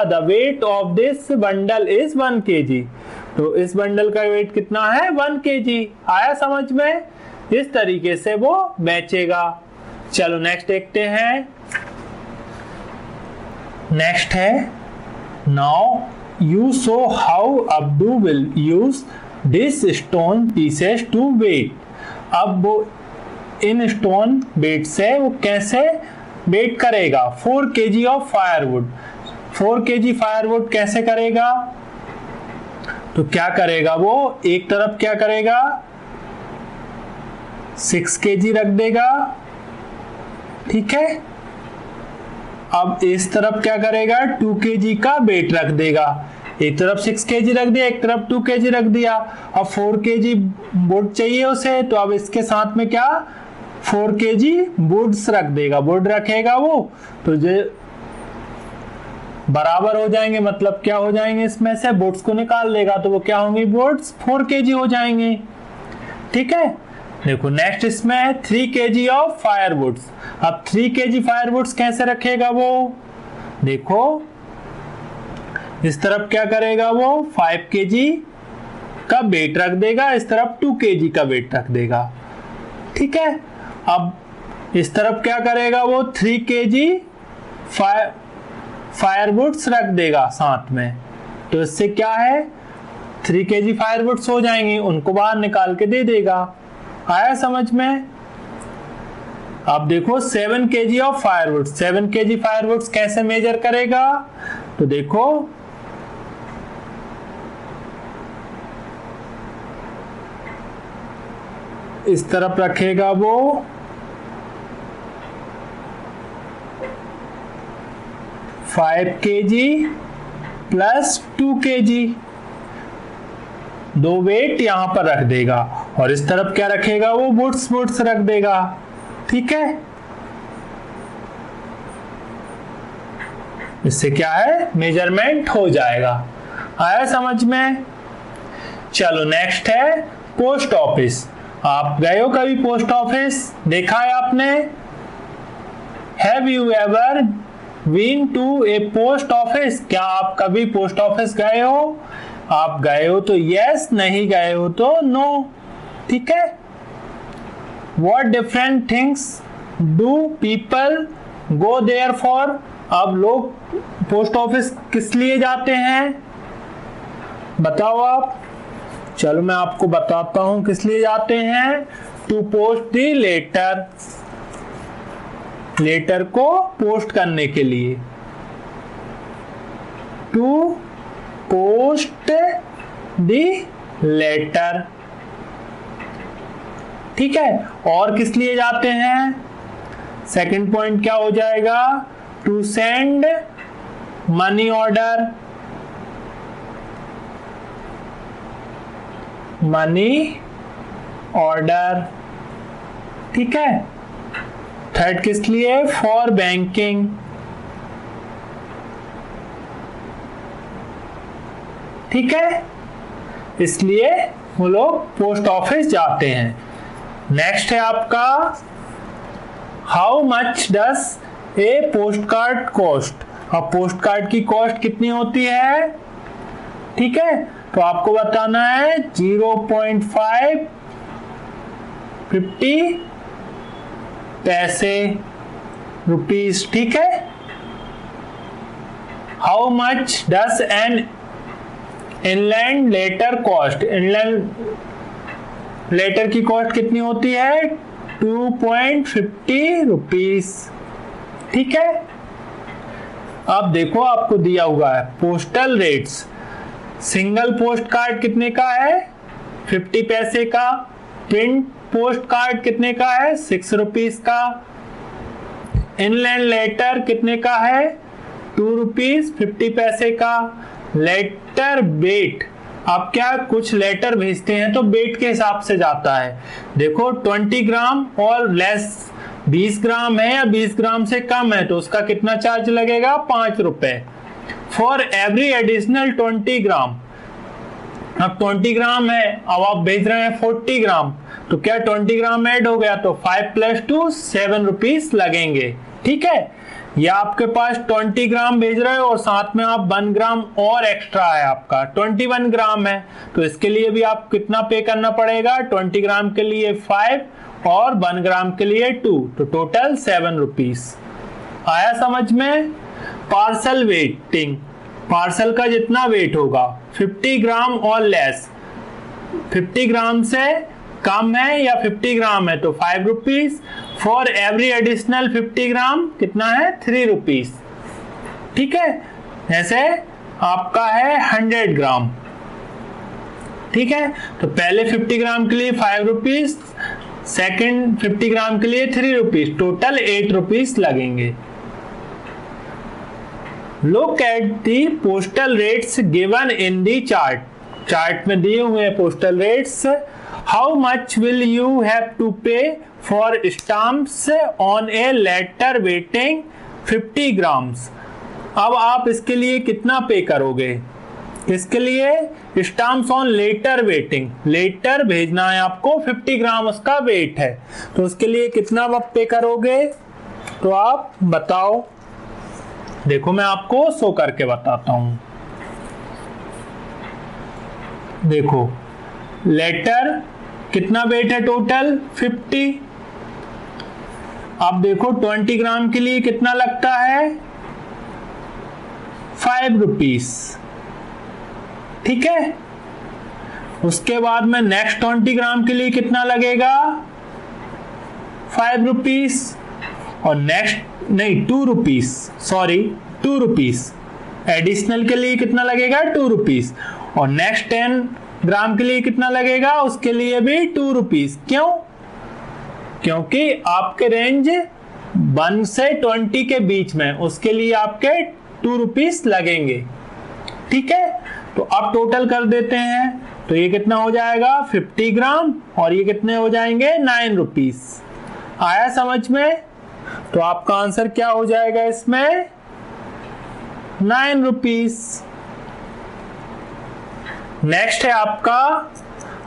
The weight of this bundle is 1 kg, तो इस बंडल का वेट कितना है? 1 kg। आया समझ में? इस तरीके से वो बेचेगा। चलो नेक्स्ट देखते हैं। नेक्स्ट है now you show how Abdu will use this stone pieces to weigh. अब वो इन स्टोन वेट से वो कैसे वेट करेगा? 4 kg of firewood. 4 kg firewood कैसे करेगा? तो क्या करेगा वो? एक तरफ क्या करेगा? 6 kg रख देगा। ठीक है, अब इस तरफ क्या करेगा? 2 kg का वेट रख देगा। एक तरफ 6 kg रख दिया, एक तरफ 2 kg रख दिया। अब 4 kg वुड चाहिए उसे, तो अब इसके साथ में क्या 4 kg वुड्स रख देगा। वुड रखेगा वो तो जो बराबर हो जाएंगे, मतलब क्या हो जाएंगे? इसमें से वुड्स को निकाल देगा तो वो क्या होंगी? वुड्स 4 kg हो जाएंगे। ठीक है, देखो नेक्स्ट इसमें है 3 kg ऑफ फायरवुड्स। अब 3 kg फायरवुड्स कैसे रखेगा वो? देखो इस तरफ क्या करेगा वो? 5 kg का वेट रख देगा, इस तरफ 2 kg का वेट रख देगा। ठीक है, अब इस तरफ क्या करेगा वो? 3 kg फायरवुड्स रख देगा साथ में, तो इससे क्या है? 3 kg फायरवुड्स हो जाएंगी, उनको बाहर निकाल के दे देगा। आया समझ में? अब देखो 7 kg ऑफ फायरवुड्स। 7 kg फायरवुड्स कैसे मेजर करेगा? तो देखो इस तरफ रखेगा वो 5 kg प्लस 2 kg, दो वेट यहां पर रख देगा और इस तरफ क्या रखेगा वो? वुड्स रख देगा। ठीक है, इससे क्या है? मेजरमेंट हो जाएगा। आया समझ में? चलो नेक्स्ट है पोस्ट ऑफिस। आप गए हो कभी पोस्ट ऑफिस? देखा है आपने? Have you ever been to a post office? क्या आप कभी पोस्ट ऑफिस गए हो? आप गए हो तो यस, नहीं गए हो तो नो। ठीक है, what different things do people go there for? अब लोग पोस्ट ऑफिस किस लिए जाते हैं बताओ आप। चलो मैं आपको बताता हूं किस लिए जाते हैं। To post the letter, letter को पोस्ट करने के लिए। टू पोस्ट दी लेटर, ठीक है। और किस लिए जाते हैं, सेकंड पॉइंट क्या हो जाएगा, to send money order, money order, ठीक है। थर्ड किस लिए, फॉर बैंकिंग, ठीक है। इसलिए वो लोग पोस्ट ऑफिस जाते हैं। नेक्स्ट है आपका, how much does a post card cost. अब पोस्ट कार्ड की कॉस्ट कितनी होती है, ठीक है। तो आपको बताना है 0.5 50 पैसे रुपीस, ठीक है। How much does an inland letter cost, inland letter की कॉस्ट कितनी होती है, 2.50 रुपीस, ठीक है। अब देखो आपको दिया हुआ है postal rates. Single post card कितने का है, 50 पैसे का। प्रिंट पोस्ट कार्ड कितने का है, 6 रुपीस का। इनलैंड लेटर कितने का है, 2 रुपीस 50 पैसे का। लेटर वेट, आप क्या कुछ लेटर भेजते हैं तो वेट के हिसाब से जाता है। देखो 20 ग्राम और लेस 20 ग्राम है या 20 ग्राम से कम है तो उसका कितना चार्ज लगेगा, 5 रुपए। फॉर एवरी एडिशनल 20 ग्राम, अब 20 ग्राम है, अब आप भेज रहे हैं 40 ग्राम तो क्या 20 ग्राम ऐड हो गया तो 5 + 2 7 रुपीस लगेंगे, ठीक है। या आपके पास 20 ग्राम भेज रहे हो और साथ में आप 1 ग्राम और एक्स्ट्रा है, आपका 21 ग्राम है तो इसके लिए भी आप कितना पे करना पड़ेगा, 20 ग्राम के लिए 5 और 1 ग्राम के लिए 2, तो टोटल 7 रुपीस। आया समझ में। पार्सल वेटिंग, पार्सल का जितना वेट होगा 50 ग्राम और लेस, 50 ग्राम से कम है या 50 ग्राम है तो 5 रुपीस। फॉर एवरी एडिशनल 50 ग्राम कितना है, 3 रुपीस, ठीक है। जैसे आपका है 100 ग्राम, ठीक है, तो पहले 50 ग्राम के लिए 5 रुपीस, सेकेंड 50 ग्राम के लिए 3 रुपीस, टोटल 8 रुपीस लगेंगे। Look at the postal rates given in the chart, chart में दिए हुए हैं postal rates. How much will you have to pay for stamps on a letter weighing 50 grams. अब आप इसके लिए कितना पे करोगे, इसके लिए stamps on letter weighing, letter भेजना है आपको 50 ग्राम उसका वेट है तो उसके लिए कितना आप पे करोगे, तो आप बताओ। देखो मैं आपको शो करके बताता हूं। देखो लेटर कितना वेट है टोटल 50। अब देखो 20 ग्राम के लिए कितना लगता है, 5 रुपीस, ठीक है। उसके बाद में नेक्स्ट 20 ग्राम के लिए कितना लगेगा, 5 रुपीस, और नेक्स्ट नहीं 2 रुपीस, सॉरी 2 रुपीस। एडिशनल के लिए कितना लगेगा, 2 रुपीस, और नेक्स्ट 10 ग्राम के लिए कितना लगेगा, उसके लिए भी 2 रुपीस। क्यों, क्योंकि आपके रेंज 1 से 20 के बीच में, उसके लिए आपके 2 रुपीस लगेंगे, ठीक है। तो अब टोटल कर देते हैं तो ये कितना हो जाएगा 50 ग्राम और ये कितने हो जाएंगे 9 रुपीस। आया समझ में। तो आपका आंसर क्या हो जाएगा इसमें, 9 रुपीस। नेक्स्ट है आपका,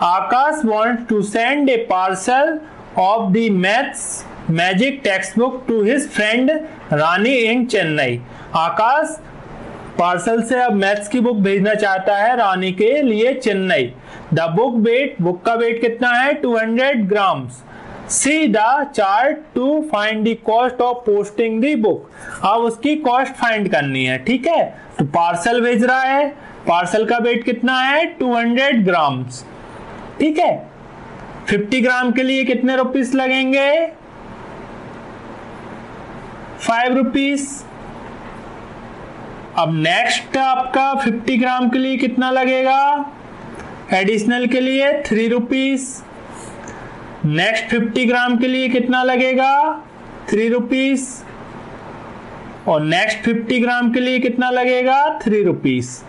Akash wants to send a parcel of the maths magic text book to his friend Rani in Chennai. Akash parcel से अब मैथ्स की बुक भेजना चाहता है रानी के लिए Chennai. The book weight, book का वेट कितना है 200 grams. See the chart to find the cost of posting the book. अब उसकी कॉस्ट फाइंड करनी है, ठीक है। तो पार्सल भेज रहा है, पार्सल का वेट कितना है 200 ग्राम्स, ठीक है। 50 ग्राम के लिए कितने रुपीस लगेंगे 5 रुपीस। अब नेक्स्ट आपका 50 ग्राम के लिए कितना लगेगा एडिशनल के लिए 3 रुपीस। नेक्स्ट 50 ग्राम के लिए कितना लगेगा 3 रुपीस और नेक्स्ट 50 ग्राम के लिए कितना लगेगा 3 रुपीस।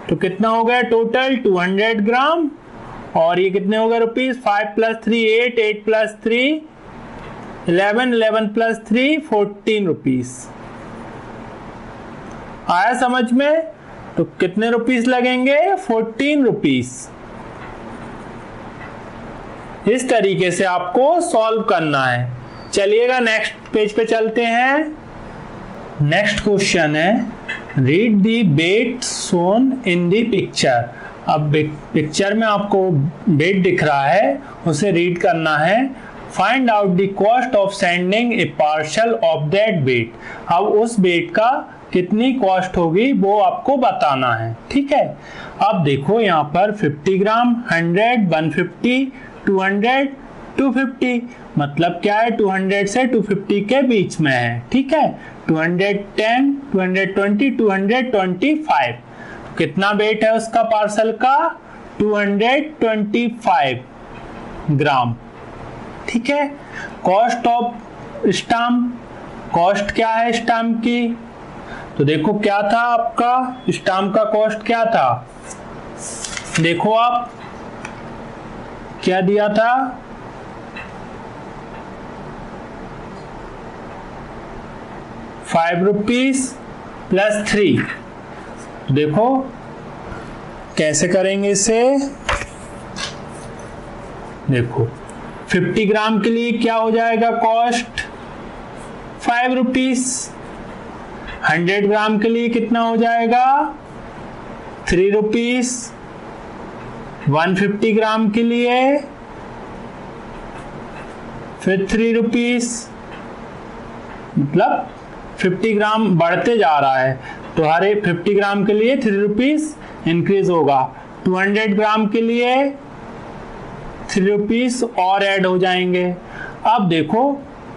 तो कितना हो गया टोटल 200 ग्राम और ये कितने हो गए रुपीस 5 + 3 8 8 + 3 11 11 + 3 14 रुपीस। आया समझ में? तो कितने रुपीस लगेंगे 14 रुपीस। इस तरीके से आपको सॉल्व करना है। चलिएगा नेक्स्ट पेज पे चलते हैं। नेक्स्ट क्वेश्चन है read the weight shown in the picture. अब पिक्चर में आपको वेट दिख रहा है, उसे रीड करना है। Find out the cost of sending a parcel of that weight. अब उस वेट का कितनी कॉस्ट होगी वो आपको बताना है, ठीक है। अब देखो यहाँ पर 50 ग्राम 100 150 200 250 मतलब क्या है 200 से 250 के बीच में है, ठीक है। 210 220 225 कितना वेट है उसका पार्सल का 225 ग्राम, ठीक है। कॉस्ट ऑफ स्टाम्प, कॉस्ट क्या है स्टाम्प की, तो देखो क्या था आपका स्टाम्प का कॉस्ट क्या था, देखो आप क्या दिया था 5 रुपीस + 3। देखो कैसे करेंगे इसे, देखो 50 ग्राम के लिए क्या हो जाएगा कॉस्ट 5 रुपीस। 100 ग्राम के लिए कितना हो जाएगा 3 रुपीस। 150 ग्राम के लिए फिर 3 रुपीस, मतलब 50 ग्राम बढ़ते जा रहा है तो हर एक 50 ग्राम के लिए 3 रुपीस इंक्रीज होगा। 200 ग्राम के लिए 3 रुपीस और ऐड हो जाएंगे। अब देखो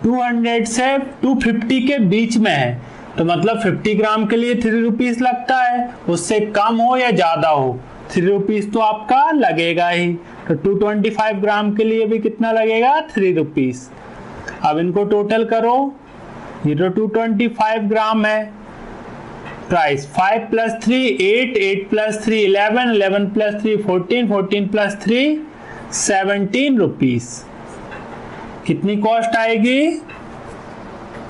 200 से 250 के बीच में है तो मतलब 50 ग्राम के लिए 3 रुपीस लगता है, उससे कम हो या ज्यादा हो 3 रुपीस तो आपका लगेगा ही। तो 225 ग्राम के लिए भी कितना लगेगा 3 रुपीस। अब इनको टोटल करो, ये तो 225 ग्राम है। Price 5 + 3 8 8 + 3 11 11 + 3 14 14 + 3 17 rupees. कितनी कॉस्ट आएगी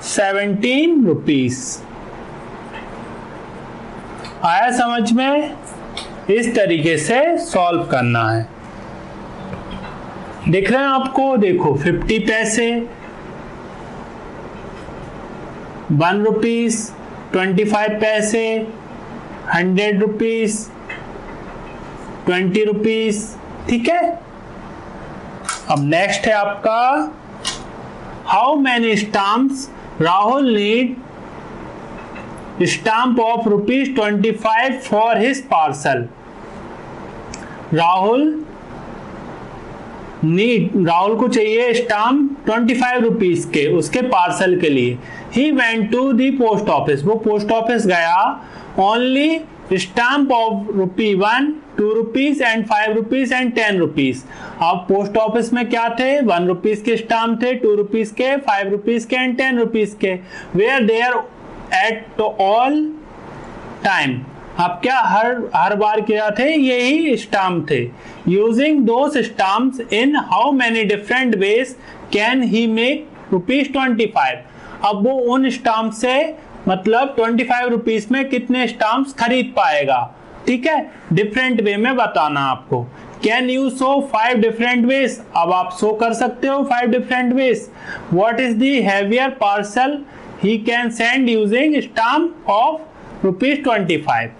17 रुपीस। आया समझ में? इस तरीके से सॉल्व करना है। दिख रहे हैं आपको, देखो 50 पैसे 1 रुपीस 25 पैसे 100 रुपीस 20 रुपीस, ठीक है। अब नेक्स्ट है आपका how many stamps Rahul need stamp of ₹25 for his parcel. Rahul को चाहिए स्टाम्प 25 रुपीस के उसके पार्सल के लिए। He went to the post office, वो पोस्ट ऑफिस गया। Only stamp of ₹1 2 rupees and 5 rupees and 10 rupees. अब पोस्ट ऑफिस में क्या थे 1 रुपीस के स्टाम्प थे, 2 रुपीस के 5 रुपीस के एंड 10 रुपीस के। Were there at all time. अब क्या हर बार क्या थे यही स्टाम्प थे। Using those stamps in how many different ways can he make ₹25। अब वो उन स्टाम्प से मतलब 25 रुपीस में कितने स्टाम्प्स खरीद पाएगा, ठीक है। डिफरेंट वे में बताना आपको। Can you show 5 different ways. अब आप शो कर सकते हो 5 different ways. What is the heavier parcel he can send using stamp of ₹25।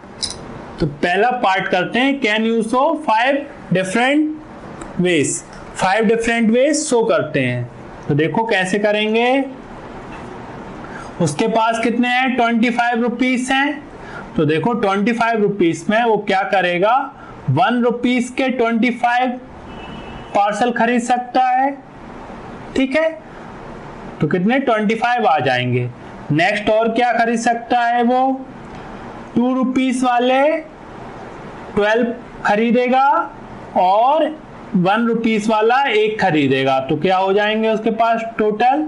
तो पहला पार्ट करते हैं, can you show 5 different ways. 5 different ways show करते हैं। तो देखो कैसे करेंगे। उसके पास कितने हैं, 25 रुपीस हैं। तो देखो 25 रुपीस में वो क्या करेगा, 1 रुपीस के 25 पार्सल खरीद सकता है। ठीक है, तो कितने 25 आ जाएंगे। नेक्स्ट और क्या खरीद सकता है वो, 2 रुपीस वाले 12 खरीदेगा और 1 रुपीस वाला 1 खरीदेगा। तो क्या हो जाएंगे उसके पास टोटल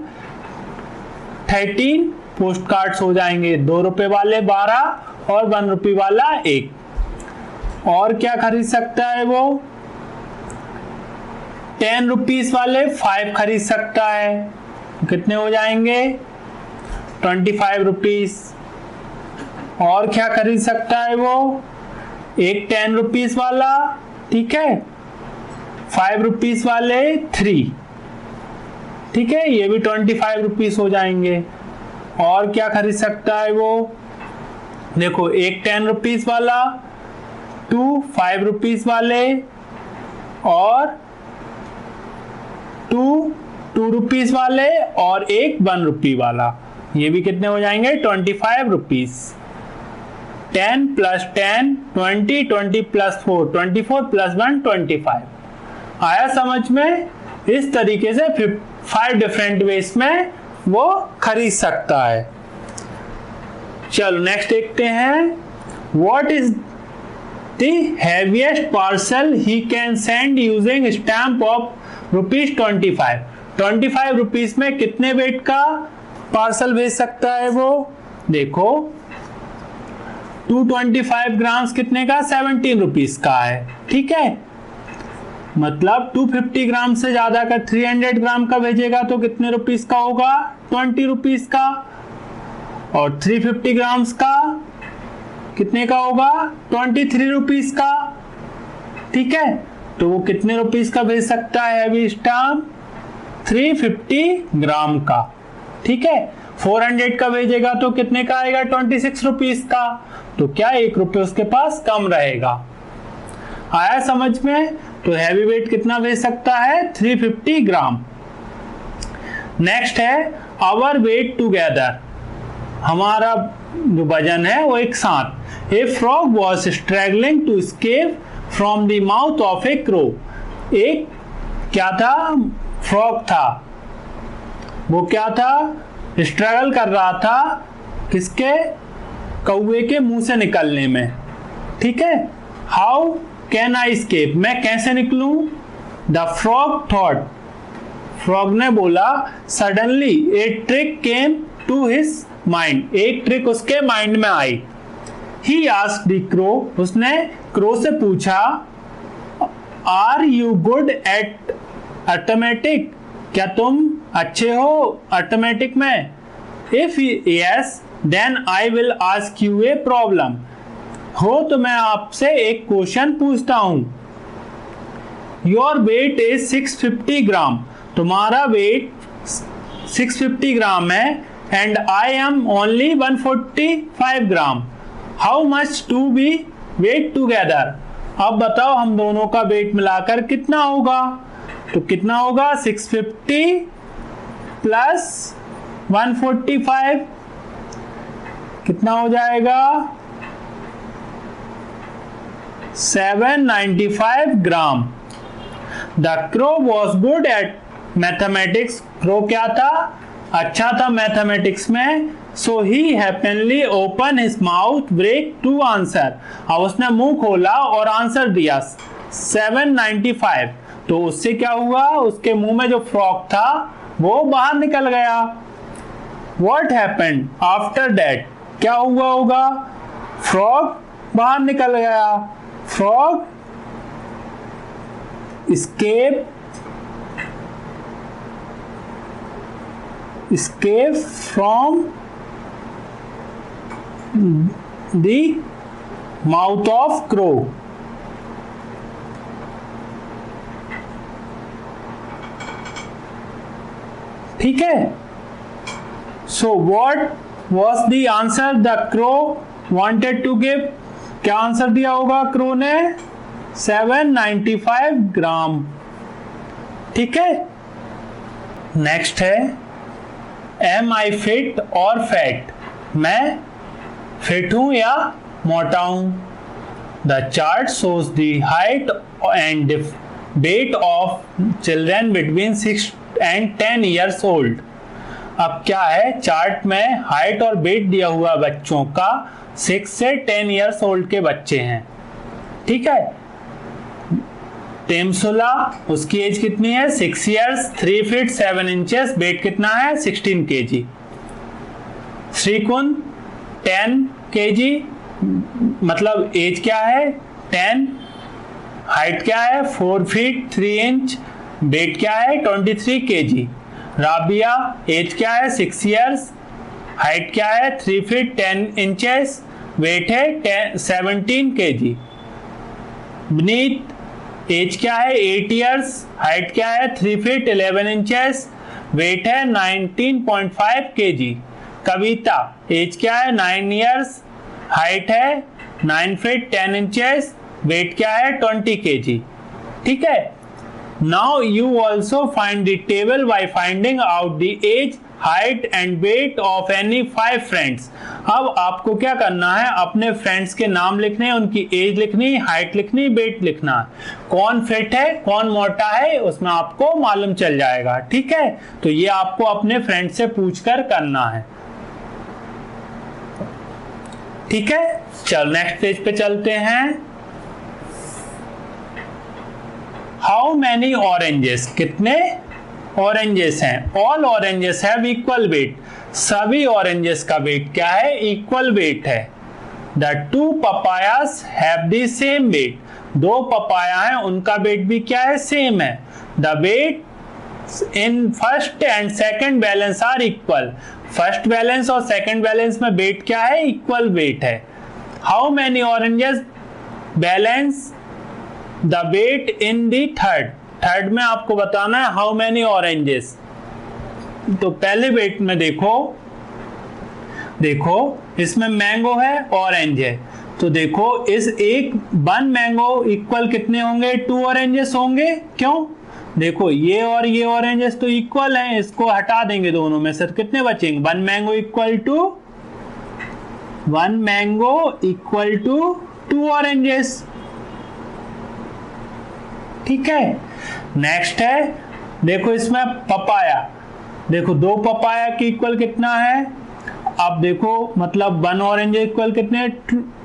13 पोस्ट कार्ड्स हो जाएंगे। 2 रुपए वाले 12 और 1 रुपये वाला 1। और क्या खरीद सकता है वो, 10 रुपीस वाले 5 खरीद सकता है। कितने हो जाएंगे 25 रुपीस। और क्या खरीद सकता है वो, एक 10 रुपीस वाला, ठीक है, 5 रुपीस वाले 3, ठीक है, ये भी 25 रुपीस हो जाएंगे। और क्या खरीद सकता है वो, देखो एक 10 रुपीस वाला, 2 5 रुपीस वाले और 2 रुपीस वाले और एक 1 रुपये वाला। ये भी कितने हो जाएंगे 25 रुपीस। 10 + 10 20, 20 + 4 24 + 1 25। आया समझ में। इस तरीके से 5 डिफरेंट वेज में वो खरीद सकता है। चलो नेक्स्ट देखते हैं, what is the heaviest parcel he can send using stamp of ₹25। 25 rupees में कितने वेट का पार्सल भेज सकता है वो, देखो 225 ग्राम्स कितने का, 17 रुपीस का है। ठीक है, मतलब 250 ग्राम से ज्यादा का 300 ग्राम का भेजेगा तो कितने रुपीस का होगा, 20 रुपीस का। और 350 ग्राम्स का कितने का होगा, 23 रुपीस का। ठीक है, तो वो कितने रुपीस का भेज सकता है हैवी स्टाम्प, 350 ग्राम का। ठीक है, 400 का भेजेगा तो कितने का आएगा, 26 रुपीस का। तो क्या 1 रुपये उसके पास कम रहेगा। आया समझ में। तो हैवी वेट कितना भेज सकता है, 350 ग्राम। नेक्स्ट है आवर वेट टुगेदर, हमारा जो वजन है वो एक साथ। A frog was struggling to escape from the mouth of a crow. एक क्या था, फ्रॉग था, वो क्या था, स्ट्रगल कर रहा था किसके, कौवे के मुंह से निकलने में। ठीक है, हाउ कैन आई एस्केप, मैं कैसे निकलूं। द फ्रॉग थॉट, फ्रॉग ने बोला, suddenly a trick came to his mind, एक ट्रिक उसके माइंड में आई। ही आस्क्ड द क्रो, उसने क्रो से पूछा, are you good at arithmetic, क्या तुम अच्छे हो अर्थमेटिक में। If yes then I will ask you a problem, हो तो मैं आपसे एक क्वेश्चन पूछता हूं। योर वेट इज 650 ग्राम, तुम्हारा वेट 650 ग्राम है, and I am only 145 gram, how much to be weigh together. अब बताओ हम दोनों का वेट मिलाकर कितना होगा। तो कितना होगा, 650 + 145 कितना हो जाएगा, 795 gram. The crow was good at mathematics, crow क्या था, अच्छा था मैथमेटिक्स में। So he happily open his mouth break to answer, अब उसने मुंह खोला और आंसर दिया 795। तो उससे क्या हुआ, उसके मुंह में जो फ्रॉग था वो बाहर निकल गया। What happened आफ्टर दैट, क्या हुआ होगा, फ्रॉग बाहर निकल गया। Frog escape from the mouth of crow। ठीक है, so what was the answer the crow wanted to give, क्या आंसर दिया होगा क्रो ने, 795 ग्राम। ठीक है, नेक्स्ट है एम आई फिट और फैट, मैं फिट हूं या मोटा हूं। The chart shows the height and weight of children between 6 and 10 years old। अब क्या है, चार्ट में हाइट और वेट दिया हुआ बच्चों का 6 से 10 years old के बच्चे हैं, ठीक है। टेमसुला, उसकी एज कितनी है, 6 years, 3 feet 7 inches, वेट कितना है 16 kg। श्रीकुन 10 kg, मतलब एज क्या है 10, हाइट क्या है 4 feet 3 inch, वेट क्या है 23 kg। राबिया, एज क्या है 6 years, हाइट क्या है 3 feet 10 inches, वेट है 17 kg। विनीत, एज क्या है 8 years, हाइट क्या है 3 feet 11 inches, वेट है 19.5 kg। कविता, एज क्या है 9 years, हाइट है 9 feet 10 inches, वेट क्या है 20 kg, ठीक है। Now you also find the table by finding out the age, height and weight of any 5 friends। अब आपको क्या करना है, अपने फ्रेंड्स के नाम लिखने, उनकी एज लिखनी, हाइट लिखनी, वेट लिखना, कौन फिट है कौन मोटा है उसमें आपको मालूम चल जाएगा, ठीक है। तो ये आपको अपने फ्रेंड से पूछकर करना है, ठीक है। चल नेक्स्ट पेज पे चलते हैं। हाउ मैनी ऑरेंजेस, कितने ऑरेंजेस हैं। All oranges have equal weight, सभी ऑरेंजेस का वेट क्या है, इक्वल वेट है। The 2 papayas have the same weight, 2 papaya हैं उनका वेट भी क्या है, सेम है। The weight in first and second balance are equal, first balance और सेकंड बैलेंस में वेट क्या है, इक्वल वेट है। How many oranges balance the weight in the third, third में आपको बताना है हाउ मैनी ऑरेंजेस। तो पहले वेट में देखो इसमें मैंगो है ऑरेंज है, तो देखो इस एक 1 मैंगो इक्वल कितने होंगे, 2 ऑरेंजेस होंगे। क्यों, देखो ये और ये ऑरेंजेस तो इक्वल हैं, इसको हटा देंगे दोनों में से कितने बचेंगे, 1 मैंगो इक्वल टू 2 ऑरेंजेस, ठीक है। नेक्स्ट है, देखो इसमें पपाया, देखो 2 पपाया की इक्वल कितना है। अब देखो मतलब 1 ऑरेंज इक्वल कितने,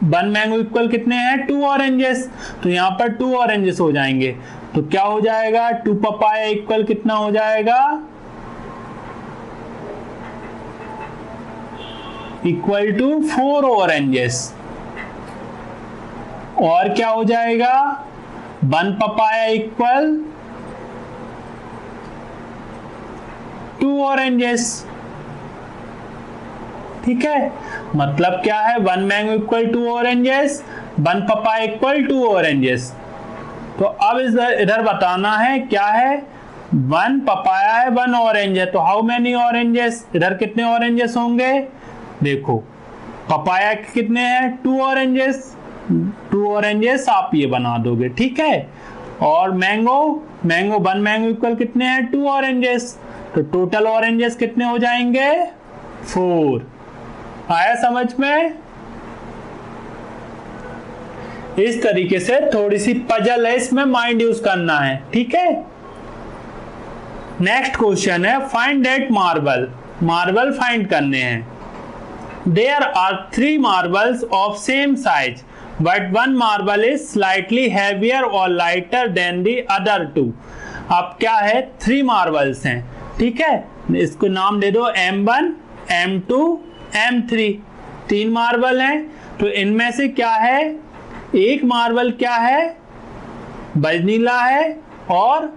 1 मैंगो इक्वल कितने हैं, 2 ऑरेंजेस, तो यहाँ पर 2 ऑरेंजेस हो जाएंगे। तो क्या हो जाएगा, 2 पपाया इक्वल कितना हो जाएगा, इक्वल टू 4 ऑरेंजेस। और क्या हो जाएगा, 1 पपाया इक्वल 2 ऑरेंजेस, ठीक है। मतलब क्या है, 1 mango equal 2 oranges, 1 papaya equal 2 oranges. तो अब इधर बताना है क्या है, 1 पपाया है 1 ऑरेंज है, तो हाउ मैनी ऑरेंजेस, इधर कितने ऑरेंजेस होंगे। देखो पपाया कितने हैं, 2 ऑरेंजेस, 2 ऑरेंजेस आप ये बना दोगे, ठीक है। और मैंगो 1 मैंगो इक्वल कितने हैं, 2 ऑरेंजेस, तो टोटल ऑरेंजेस कितने हो जाएंगे, 4। आया समझ में। इस तरीके से थोड़ी सी पजल है, इसमें माइंड यूज करना है, ठीक है। नेक्स्ट क्वेश्चन है, find that marble, marble find करने हैं। There are 3 marbles of same size but 1 marble is slightly heavier और लाइटर देन दी अदर 2। अब क्या है, 3 मार्बल्स हैं, ठीक है। इसको नाम दे दो M1, M2, M3, 3 मार्बल हैं। तो इनमें से क्या है, एक मार्बल क्या है, वनीला है और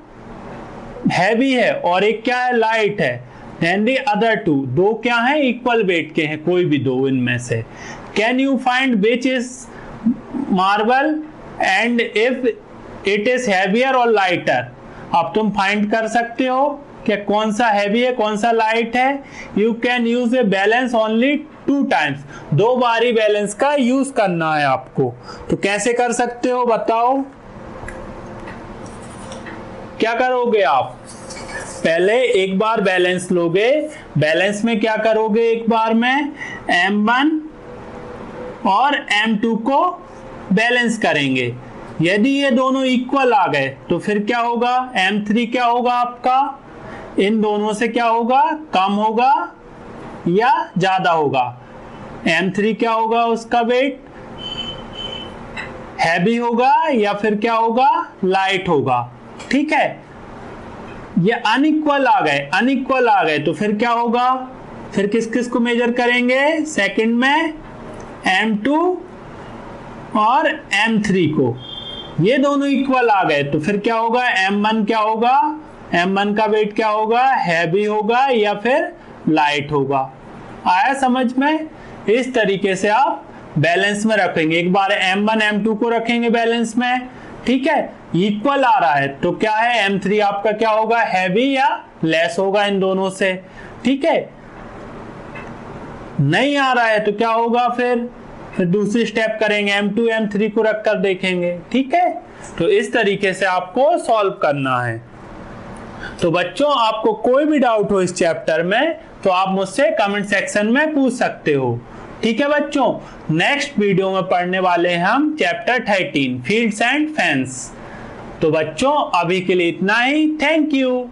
हैवी है, और एक क्या है, लाइट है। देन दी अदर 2, 2 क्या हैं, इक्वल वेट के हैं, कोई भी 2 इनमें से। Can you find which is marble and if it is heavier और लाइटर। अब तुम फाइंड कर सकते हो कि कौन सा हैवी है कौन सा लाइट है। You can use a balance only 2 times, 2 बारी बैलेंस का यूज करना है आपको। तो कैसे कर सकते हो बताओ, क्या करोगे आप, पहले एक बार बैलेंस लोगे, बैलेंस में क्या करोगे, एक बार में M1 और M2 को बैलेंस करेंगे। यदि ये दोनों इक्वल आ गए तो फिर क्या होगा, M3 क्या होगा आपका, इन दोनों से क्या होगा, कम होगा या ज्यादा होगा। M3 क्या होगा, उसका वेट हैवी होगा या फिर क्या होगा, लाइट होगा। ठीक है, ये अनइक्वल आ गए, अनइक्वल आ गए तो फिर क्या होगा, फिर किस किस को मेजर करेंगे, सेकंड में M2 और M3 को। ये दोनों इक्वल आ गए तो फिर क्या होगा, M1 क्या होगा, M1 का वेट क्या होगा, हैवी होगा या फिर लाइट होगा। आया समझ में। इस तरीके से आप बैलेंस में रखेंगे, एक बार M1 M2 को रखेंगे बैलेंस में। ठीक है, इक्वल आ रहा है तो क्या है, M3 आपका क्या होगा, हैवी या लेस होगा इन दोनों से। ठीक है, नहीं आ रहा है तो क्या होगा, फिर दूसरी स्टेप करेंगे, M2 M3 को रखकर देखेंगे। ठीक है, तो इस तरीके से आपको सॉल्व करना है। तो बच्चों, आपको कोई भी डाउट हो इस चैप्टर में तो आप मुझसे कमेंट सेक्शन में पूछ सकते हो। ठीक है बच्चों, नेक्स्ट वीडियो में पढ़ने वाले हैं हम चैप्टर 13 फील्ड्स एंड फैंस। तो बच्चों, अभी के लिए इतना ही। Thank you.